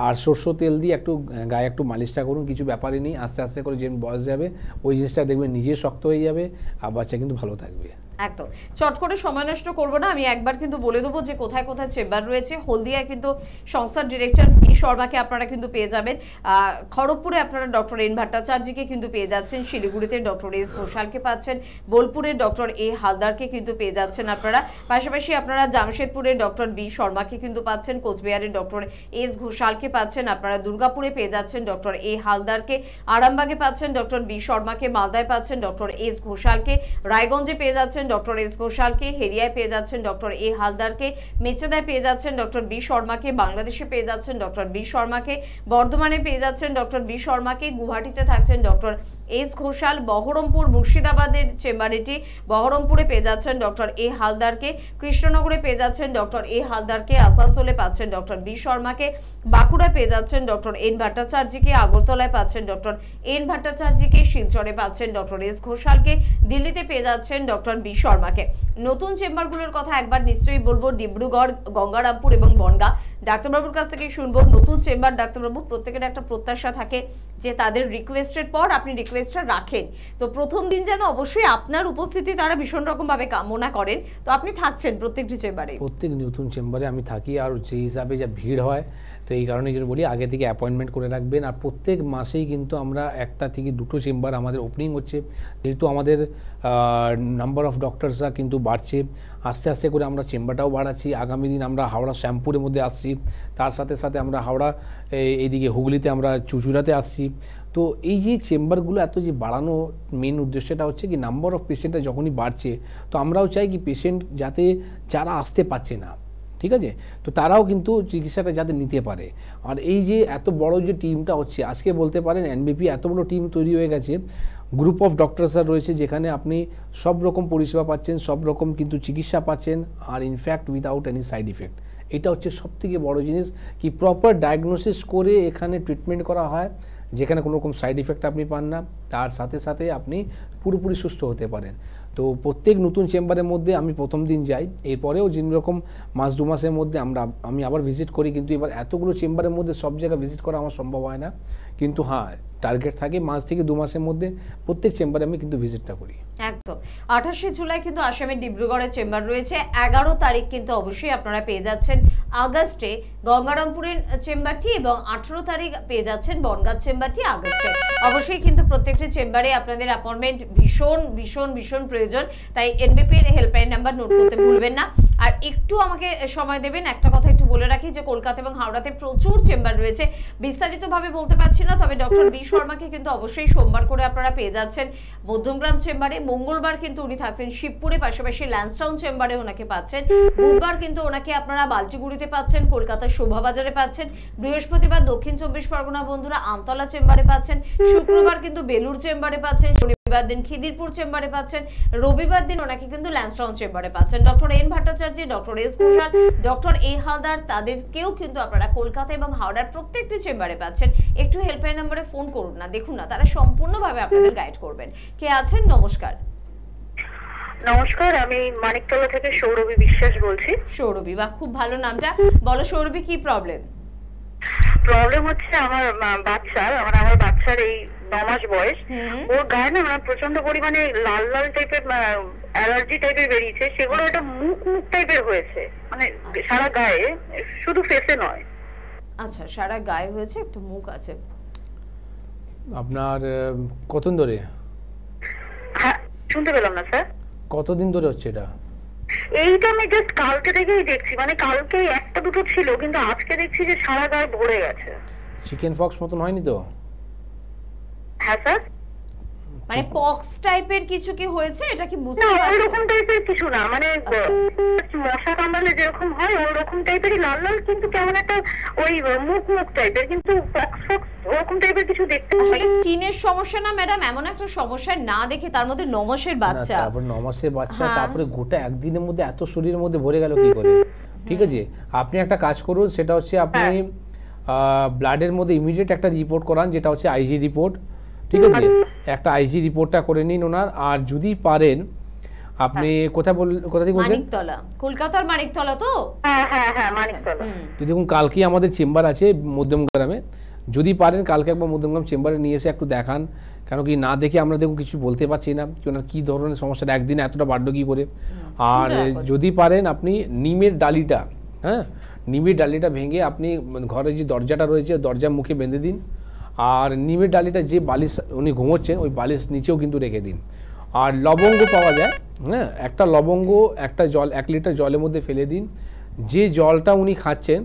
আর সরষের তেল দিয়ে একটু গায়ে একটু মালিশটা করুন, কিছু ব্যাপারই নেই। আস্তে আস্তে করে যে বয়স যাবে ওই জিনিসটা দেখবেন নিজে শক্ত হয়ে যাবে, আর বাচ্চা কিন্তু ভালো থাকবে। একদম চট করে সময় নষ্ট করবো না, আমি একবার কিন্তু বলে দেবো যে কোথায় কোথায় চেম্বার রয়েছে। হলদিয়ায় কিন্তু সংস্থার ডিরেক্টর বি শর্মাকে আপনারা কিন্তু পেয়ে যাবেন, খড়গপুরে আপনারা ডক্টর এন ভট্টাচার্যকে কিন্তু পেয়ে যাচ্ছেন, শিলিগুড়িতে ডক্টর এস ঘোষালকে পাচ্ছেন, বোলপুরে ডক্টর এ হালদারকে কিন্তু পেয়ে যাচ্ছেন আপনারা। পাশাপাশি আপনারা জামশেদপুরে ডক্টর বি শর্মাকে কিন্তু পাচ্ছেন, কোচবিহারে ডক্টর এস ঘোষালকে পাচ্ছেন, আপনারা দুর্গাপুরে পেয়ে যাচ্ছেন ডক্টর এ হালদারকে, আরামবাগে পাচ্ছেন ডক্টর বি শর্মাকে, মালদায় পাচ্ছেন ডক্টর এস ঘোষালকে, রায়গঞ্জে পেয়ে যাচ্ছেন ডক্টর এস ঘোষালকে, হেরিয়ায় পেয়ে যাচ্ছেন ডক্টর এ হালদারকে, মেচেদায় পেয়ে যাচ্ছেন ডক্টর বি শর্মাকে, বাংলাদেশে পেয়ে যাচ্ছেন ডক্টর বি শর্মাকে, বর্ধমানে পেয়ে যাচ্ছেন ডক্টর বি শর্মাকে, গুয়াহাটিতে থাকছেন ডক্টর এস ঘোষাল, বহরমপুর মুর্শিদাবাদের চেম্বারেটি, বহরমপুরে পেয়ে যাচ্ছেন ডক্টর এ হালদারকে, কৃষ্ণনগরে পেয়ে যাচ্ছেন ডক্টর এ হালদারকে, আসানসোলে পাচ্ছেন ডক্টর বি শর্মাকে, বাঁকুড়ায় পেয়ে যাচ্ছেন ডক্টর এন ভট্টাচার্যকে, আগরতলায় পাচ্ছেন ডক্টর এন ভট্টাচার্যকে, শিলচরে পাচ্ছেন ডক্টর এস ঘোষালকে, দিল্লিতে পেয়ে যাচ্ছেন ডক্টর বি শর্মাকে। নতুন চেম্বারগুলোর কথা একবার নিশ্চয়ই বলবো, ডিব্রুগড়, গঙ্গারামপুর এবং বনগাঁ। ডাক্তারবাবুর কাছ থেকে শুনবো নতুন চেম্বার। ডাক্তারবাবু প্রত্যেকের একটা প্রত্যাশা থাকে যে তাদের রিকোয়েস্টের পর আপনি রিকোয়েস্টটা রাখেন, তো প্রথম দিন যেন অবশ্যই আপনার উপস্থিতি তারা ভীষণ রকম ভাবে কামনা করেন, তো আপনি থাকছেন প্রত্যেকটি চেম্বারে? প্রত্যেক নতুন চেম্বারে আমি থাকি, আর যে হিসাবে যা ভিড় হয়, তো এই কারণে যেটা বলি আগে থেকে অ্যাপয়েন্টমেন্ট করে রাখবেন। আর প্রত্যেক মাসেই কিন্তু আমরা 1টা থেকে 2টো চেম্বার আমাদের ওপেনিং হচ্ছে, যেহেতু আমাদের নাম্বার অফ ডক্টরসরা কিন্তু বাড়ছে, আস্তে আস্তে করে আমরা চেম্বারটাও বাড়াচ্ছি। আগামী দিন আমরা হাওড়া শ্যামপুরের মধ্যে আসছি, তার সাথে সাথে আমরা হাওড়া এইদিকে হুগলিতে আমরা চুচুড়াতে আসছি। তো এই যে চেম্বারগুলো এত যে বাড়ানো মেন উদ্দেশ্যটা হচ্ছে কি, নাম্বার অফ পেশেন্টটা যখনই বাড়ছে, তো আমরাও চাই কি পেশেন্ট যাতে যারা আসতে পারছে না, ঠিক আছে, তো তারাও কিন্তু চিকিৎসাটা যাতে নিতে পারে। আর এই যে এত বড় যে টিমটা হচ্ছে, আজকে বলতে পারেন এনবিপি এত বড় টিম তৈরি হয়ে গেছে, গ্রুপ অফ ডক্টরসরা রয়েছে যেখানে আপনি সব রকম পরিষেবা পাচ্ছেন, সব রকম কিন্তু চিকিৎসা পাচ্ছেন, আর in fact without any side effect. এটা হচ্ছে সবথেকে বড় জিনিস, কি প্রপার ডায়াগনোসিস করে এখানে ট্রিটমেন্ট করা হয়, যেখানে কোনো রকম সাইড ইফেক্ট আপনি পান না, তার সাথে সাথে আপনি পুরোপুরি সুস্থ হতে পারেন। তো প্রত্যেক নতুন চেম্বারের মধ্যে আমি প্রথম দিন যাই, এরপরেও যেরকম মাস 2 মাসের মধ্যে আমি আবার ভিজিট করি, কিন্তু এবার এতগুলো চেম্বারের মধ্যে সব জায়গায় ভিজিট করা আমার সম্ভব হয় না, কিন্তু হ্যাঁ টার্গেট থাকে মাস থেকে 2 মাসের মধ্যে প্রত্যেক চেম্বারে আমি কিন্তু ভিজিটটা করি। একদম 28শে জুলাই কিন্তু আসামের ডিব্রুগড়ের চেম্বার রয়েছে, 11 তারিখ কিন্তু অবশ্যই আপনারা পেয়ে যাচ্ছেন আগস্টে গঙ্গারামপুরের চেম্বারটি, এবং 18 তারিখ পেয়ে যাচ্ছেন বনগাঁ চেম্বারটি আগস্টে। অবশ্যই কিন্তু প্রত্যেকটি চেম্বারে আপনাদের অ্যাপয়েন্টমেন্ট ভীষণ ভীষণ ভীষণ প্রয়োজন, তাই এনবিপির হেল্পলাইন নাম্বার নোট করতে ভুলবেন না। আর একটু আমাকে সময় দেবেন, একটা কথা একটু একটু বলে রাখি যে কলকাতা এবং হাওড়াতে প্রচুর চেম্বার রয়েছে, বিস্তারিতভাবে বলতে পারছি না, তবে ডক্টর বি শর্মাকে কিন্তু অবশ্যই সোমবার করে আপনারা পেয়ে যাচ্ছেন মধ্যমগ্রাম চেম্বারে। মঙ্গলবার কিন্তু উনি থাকছেন শিবপুরে, পাশাপাশি ল্যান্সটাউন চেম্বারে ওনাকে পাচ্ছেন। বুধবার কিন্তু ওনাকে আপনারা বালচিগুড়িতে পাচ্ছেন, কলকাতার শোভাবাজারে পাচ্ছেন। বৃহস্পতিবার দক্ষিণ 24 পরগনা বন্ধুরা আমতলা চেম্বারে পাচ্ছেন। শুক্রবার কিন্তু বেলুর চেম্বারে পাচ্ছেন। শনিবার দিন খিদিরপুর চেম্বারে পাচ্ছেন। রবিবার দিন ওনাকে কিন্তু ল্যান্সটাউন চেম্বারে পাচ্ছেন। Doctor N Bhattacharya, doctor S Ghoshal, doctor A Haldar, তাদেরকেও কিন্তু আপনারা কলকাতা এবং হাওড়ার প্রত্যেকটি চেম্বারে পাচ্ছেন। একটু হেল্পলাইন নম্বরে ফোন করুন না, দেখুন না, তারা সম্পূর্ণভাবে আপনাদের গাইড করবেন। কে আছেন? নমস্কার। নমস্কার, আমি মানিকতলা থেকে সৌরভী বিশ্বাস বলছি। সৌরভী, বাহ, খুব ভালো নামটা। বলো সৌরভী, কি প্রবলেম? প্রবলেম হচ্ছে আমার বাচ্চার এই 9 মাস বয়স, ওর গায়ে না মানে প্রচন্ড পরিমাণে লাল লাল টাইপের অ্যালার্জি টাইপের বেরিয়েছে, সেগুলো একটা মুখ টাইপের হয়েছে, মানে সারা গায়ে, শুধু ফেসে নয়। আচ্ছা, সারা গায়ে হয়েছে, একটু মুখ আছে। আপনার কতদিন ধরে? হ্যাঁ, শুনতে পেলাম না স্যার। কতদিন ধরে হচ্ছে এটা? এইটা আমি জাস্ট কালকে থেকেই দেখছি, মানে কালকে একটা দুটো ছিল, কিন্তু আজকে দেখছি যে সারা গায়ে ভরে গেছে। চিকেন পক্স মতন হয়নি তো? হ্যাঁ স্যার। মানে পক্স টাইপের কিছু কি হয়েছে, এটা কি বুঝতে না, পারছেন? ওরকম টাইপের কিছু না, মানে মশা কামড়ালে যেরকম হয় ওরকম টাইপেরই লাল লাল, কিন্তু কেমন একটা ওই মুখ টাইপের, কিন্তু পক্স ওরকম টাইপের কিছু দেখতে পাই। আসলে স্কিনের সমস্যা না ম্যাডাম, এমন একটা সমস্যা না দেখে, তার মধ্যে 9 মাসের বাচ্চা, তারপর 9 মাসের বাচ্চা, তারপরে গোটা একদিনের মধ্যে এত শরীরের মধ্যে ভরে গেল কি করে? ঠিক আছে, আপনি একটা কাজ করুন, সেটা হচ্ছে আপনি ব্লাডের মধ্যে ইমিডিয়েট একটা রিপোর্ট করান, যেটা হচ্ছে আইজি রিপোর্ট। ঠিক আছে, একটা আইজি রিপোর্টটা করে নিন ওনার। আর যদি পারেন আপনি কোথা থেকে বলছেন? মানিকতলা, কলকাতার মানিকতলা তো? হ্যাঁ হ্যাঁ হ্যাঁ, মানিকতলা। তো দেখুন, কালকে আমাদের চেম্বার আছে মধ্যমগ্রামে, যদি পারেন কালকে একবার মধ্যমগ্রাম চেম্বারে নিয়ে এসে একটু দেখান। কেন কি না দেখে আমরা দেখুন কিছু বলতে পারছি না কি ওনার কী ধরনের সমস্যাটা একদিনে এতটা বাড়লো কী করে। আর যদি পারেন আপনি নিমের ডালিটা, হ্যাঁ, নিমের ডালিটা ভেঙে আপনি ঘরের যে দরজাটা রয়েছে দরজার মুখে বেঁধে দিন। আর নিমের ডালিটা যে বালিশ উনি ঘুমোচ্ছেন ওই বালিশ নিচেও কিন্তু রেখে দিন। আর লবঙ্গ পাওয়া যায়, হ্যাঁ, একটা লবঙ্গ একটা 1 লিটার জলের মধ্যে ফেলে দিন। যে জলটা উনি খাচ্ছেন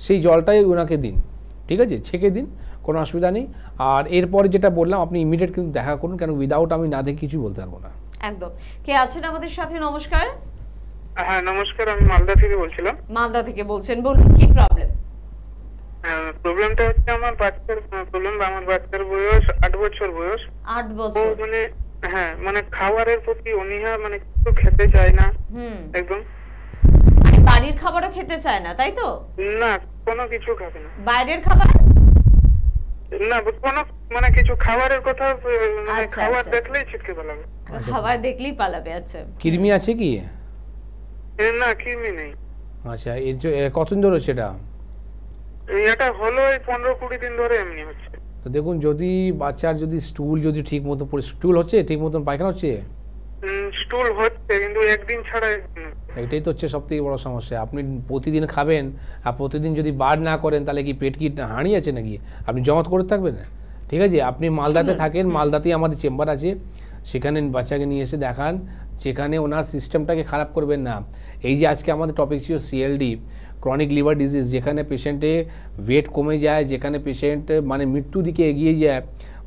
সেই জলটাই ওনাকে দিন। ঠিক আছে, ছেঁকে দিন, কোনো অসুবিধা নেই। আর এরপরে যেটা বললাম আপনি ইমিডিয়েট কিন্তু দেখা করুন, কেন উইদাউট আমি না দেখে কিছু বলতে পারবো না। একদম। কে আছেন আমাদের সাথে? নমস্কার। হ্যাঁ নমস্কার, আমি মালদা থেকে বলছিলাম। মালদা থেকে বলছেন, বলুন কি প্রবলেম? প্রবলেমটা হচ্ছে আমার বাচ্চার বয়স 8 বছর বয়স। 8 বছর? মানে হ্যাঁ, মানে খাবারের প্রতি অনীহা, মানে কিছু খেতে চায় না একদম। বাড়ির খাবারও খেতে চায় না, তাই তো? না, কোনো কিছু খাবে না। বাইরের খাবার না, কোনো মানে কিছু খাবারের কথা, মানে খাবার দেখলেই ছিটকে পালাবে। খাবার দেখলেই পালাবে। আচ্ছা, কৃমি আছে কি? না, কৃমি নেই। আচ্ছা, এর কতদিন ধরে হচ্ছে এটা? এটা হলো এই 15-20 দিন ধরে এমনি হচ্ছে। তো দেখুন, যদি বাচ্চার যদি স্টুল যদি ঠিক মতো স্টুল হচ্ছে, ঠিক মতন পায়খানা হচ্ছে? স্টুল হচ্ছে, কিন্তু একদিন ছাড়া। এটাই তো হচ্ছে সবথেকে বড় সমস্যা। আপনি প্রতিদিন খাবেন আর প্রতিদিন যদি বার না করেন তাহলে কি পেট কি হাঁড়ি আছে নাকি? আপনি জমাত করে থাকবেন। ঠিক আছে, আপনি মালদাতে থাকেন, মালদাতেই আমাদের চেম্বার আছে, সেখানে বাচ্চাকে নিয়ে এসে দেখান। সেখানে ওনার সিস্টেমটাকে খারাপ করবেন না। এই যে আজকে আমাদের টপিক ছিল সিএলডি, ক্রনিক লিভার ডিজিজ, যেখানে পেশেন্টে ওয়েট কমে যায়, যেখানে পেশেন্ট মানে মৃত্যু দিকে এগিয়ে যায়,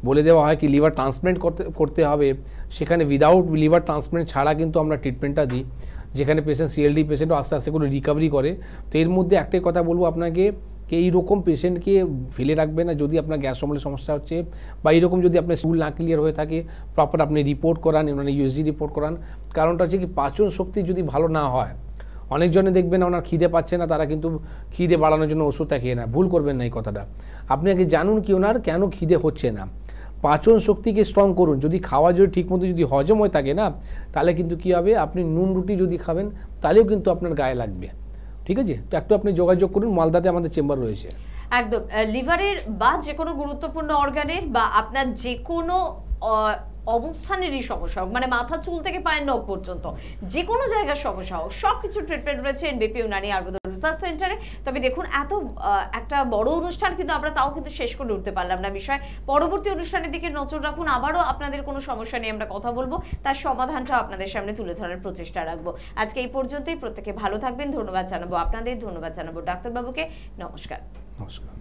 বলে দেওয়া হয় কি লিভার ট্রান্সপ্ল্যান্ট করতে হবে, সেখানে উইদাউট লিভার ট্রান্সপ্ল্যান্ট ছাড়া কিন্তু আমরা ট্রিটমেন্টটা দিই, যেখানে পেশেন্ট সিএলডি পেশেন্টও আস্তে আস্তে করে রিকভারি করে। তো এর মধ্যে একটাই কথা বলবো আপনাকে, এইরকম পেশেন্টকে ফেলে রাখবে না। যদি আপনার গ্যাস অম্বলের সমস্যা হচ্ছে বা এইরকম যদি আপনার স্টুল না ক্লিয়ার হয়ে থাকে, প্রপার আপনি রিপোর্ট করান, মানে ইউএসজি রিপোর্ট করান। কারণটা হচ্ছে কি, পাচন শক্তি যদি ভালো না হয়, অনেকজনে দেখবেন ওনার খিদে পাচ্ছে না, তারা কিন্তু খিদে বাড়ানোর জন্য ওষুধটা খেয়ে না। ভুল করবেন না এই কথাটা। আপনি আগে জানুন কি ওনার কেন খিদে হচ্ছে না। পাচন শক্তিকে স্ট্রং করুন। যদি খাওয়া যদি ঠিকমতো যদি হজম হয়ে থাকে না, তাহলে কিন্তু কী হবে, আপনি নুন রুটি যদি খাবেন তাহলেও কিন্তু আপনার গায়ে লাগবে। ঠিক আছে, তো একটু আপনি যোগাযোগ করুন, মালদাতে আমাদের চেম্বার রয়েছে। একদম। লিভারের বা যে কোনো গুরুত্বপূর্ণ অর্গানের বা আপনার যে কোনো অবস্থানেরই সমস্যা হোক, মানে মাথা চুল থেকে পায়ের নখ পর্যন্ত যে কোনো জায়গার সমস্যা হোক, সবকিছু ট্রিটমেন্ট রয়েছে এনবিপি ইউনানি আয়ুর্বেদ রিসার্চ সেন্টারে। তবে দেখুন এত একটা বড় অনুষ্ঠান কিন্তু আমরা তাও কিন্তু শেষ করে উঠতে পারলাম না বিষয়। পরবর্তী অনুষ্ঠানের দিকে নজর রাখুন, আবারও আপনাদের কোনো সমস্যা নিয়ে আমরা কথা বলবো, তার সমাধানটা আপনাদের সামনে তুলে ধরার প্রচেষ্টা রাখবো। আজকে এই পর্যন্তই, প্রত্যেকে ভালো থাকবেন, ধন্যবাদ জানাবো আপনাদের, ধন্যবাদ জানাবো ডাক্তারবাবুকে। নমস্কার। নমস্কার।